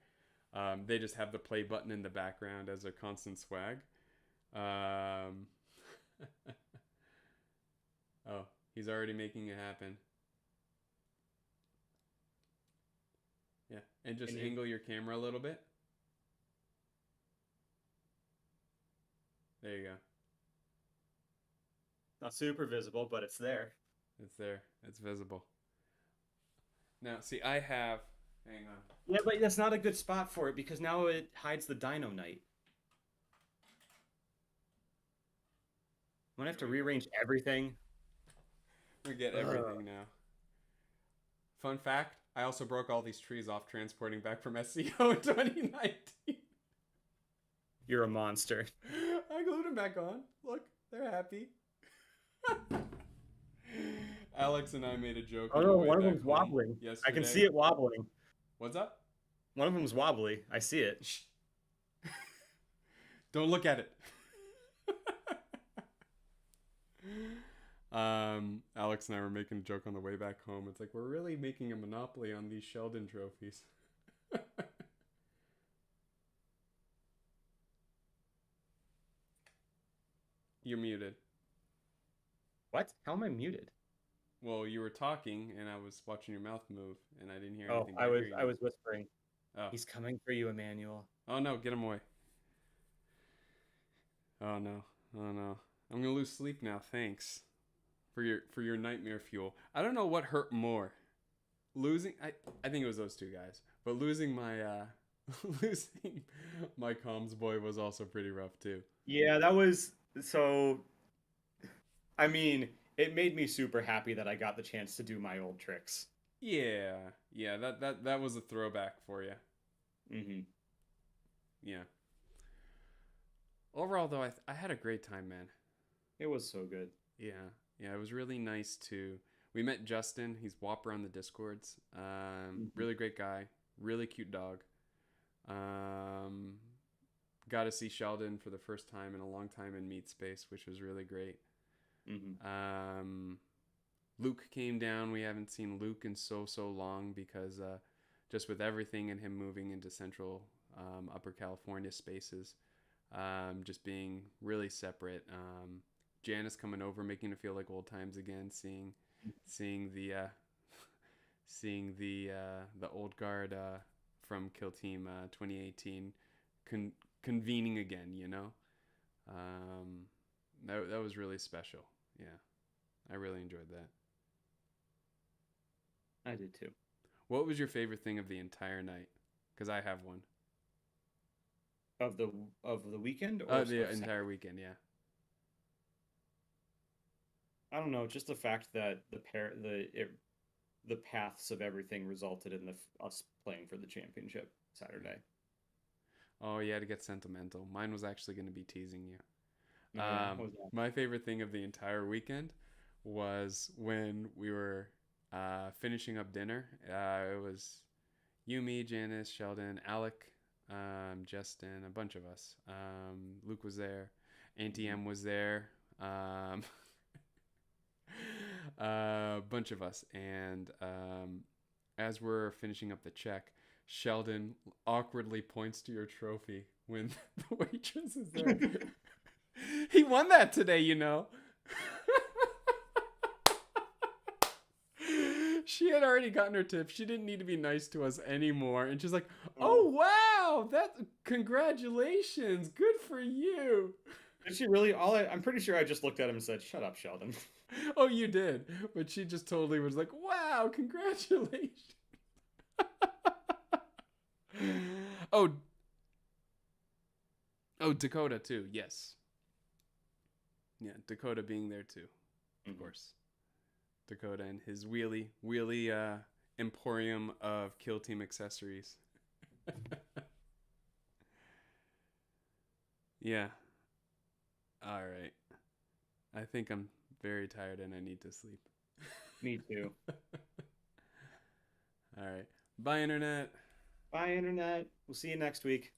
They just have the play button in the background as a constant swag. Um, oh, he's already making it happen. Yeah, and just And you angle your camera a little bit. There you go. not super visible, but it's there. It's there. It's visible. Now, see, I have. Hang on. Yeah, but that's not a good spot for it because now it hides the Dino Knight. I'm gonna have Here to we go. rearrange everything. We get Ugh. everything now. Fun fact: I also broke all these trees off transporting back from SCO in 2019. You're a monster. I glued them back on. Look, they're happy. Alex and I made a joke Oh on the no, way one of back them's home wobbling. I can yesterday. see it wobbling. What's up? One of them's wobbly. I see it. Shh. Don't look at it. Alex and I were making a joke on the way back home. It's like, we're really making a monopoly on these Sheldon trophies. You're muted. What? How am I muted? Well, you were talking, and I was watching your mouth move, and I didn't hear Oh, anything, but I hear you I now. was whispering. Oh, He's coming for you, Emmanuel. oh no, get him away. Oh no, oh no. I'm gonna lose sleep now. Thanks for your nightmare fuel. I don't know what hurt more, losing. I think it was those two guys, but losing my losing my comms boy was also pretty rough too. Yeah, that was so. I mean, it made me super happy that I got the chance to do my old tricks. Yeah, yeah. That was a throwback for you. Hmm. Yeah. Overall, though, I had a great time, man. It was so good. Yeah, yeah, it was really nice to. We met Justin. He's Whopper on the Discords. Hmm. Really great guy. Really cute dog. Um, got to see Sheldon for the first time in a long time in Meat Space, which was really great. Hmm. Um, Luke came down. We haven't seen Luke in so long because just with everything and him moving into central Upper California spaces, just being really separate. Janice coming over, making it feel like old times again. Seeing the the old guard from Kill Team 2018 convening again. You know, that was really special. Yeah, I really enjoyed that. I did too. What was your favorite thing of the entire night? Because I have one. Of the weekend or The of entire weekend, yeah. I don't know, just the fact that the paths of everything resulted in us playing for the championship Saturday. Oh, yeah, to get sentimental. Mine was actually going to be teasing you. Oh yeah, what was that? My favorite thing of the entire weekend was when we were finishing up dinner. It was you, me, Janice, Sheldon, Alec, Justin, a bunch of us. Luke was there. Auntie Mhm. M was there. Um, a bunch of us. And as we're finishing up the check, Sheldon awkwardly points to your trophy when the waitress is there. He won that today, you know. She had already gotten her tip. She didn't need to be nice to us anymore. And she's like, Oh, "Oh wow, that congratulations, good for you." did she really? I'm pretty sure I just looked at him and said, "Shut up, Sheldon." Oh, you did, but she just totally was like, "Wow, congratulations." oh, oh, Dakota too. Yes, yeah, Dakota being there too, of Mhm. course. Dakota and his wheelie emporium of kill team accessories. Yeah. All right. I think I'm very tired and I need to sleep. Me too. All right. Bye, internet. Bye, internet. We'll see you next week.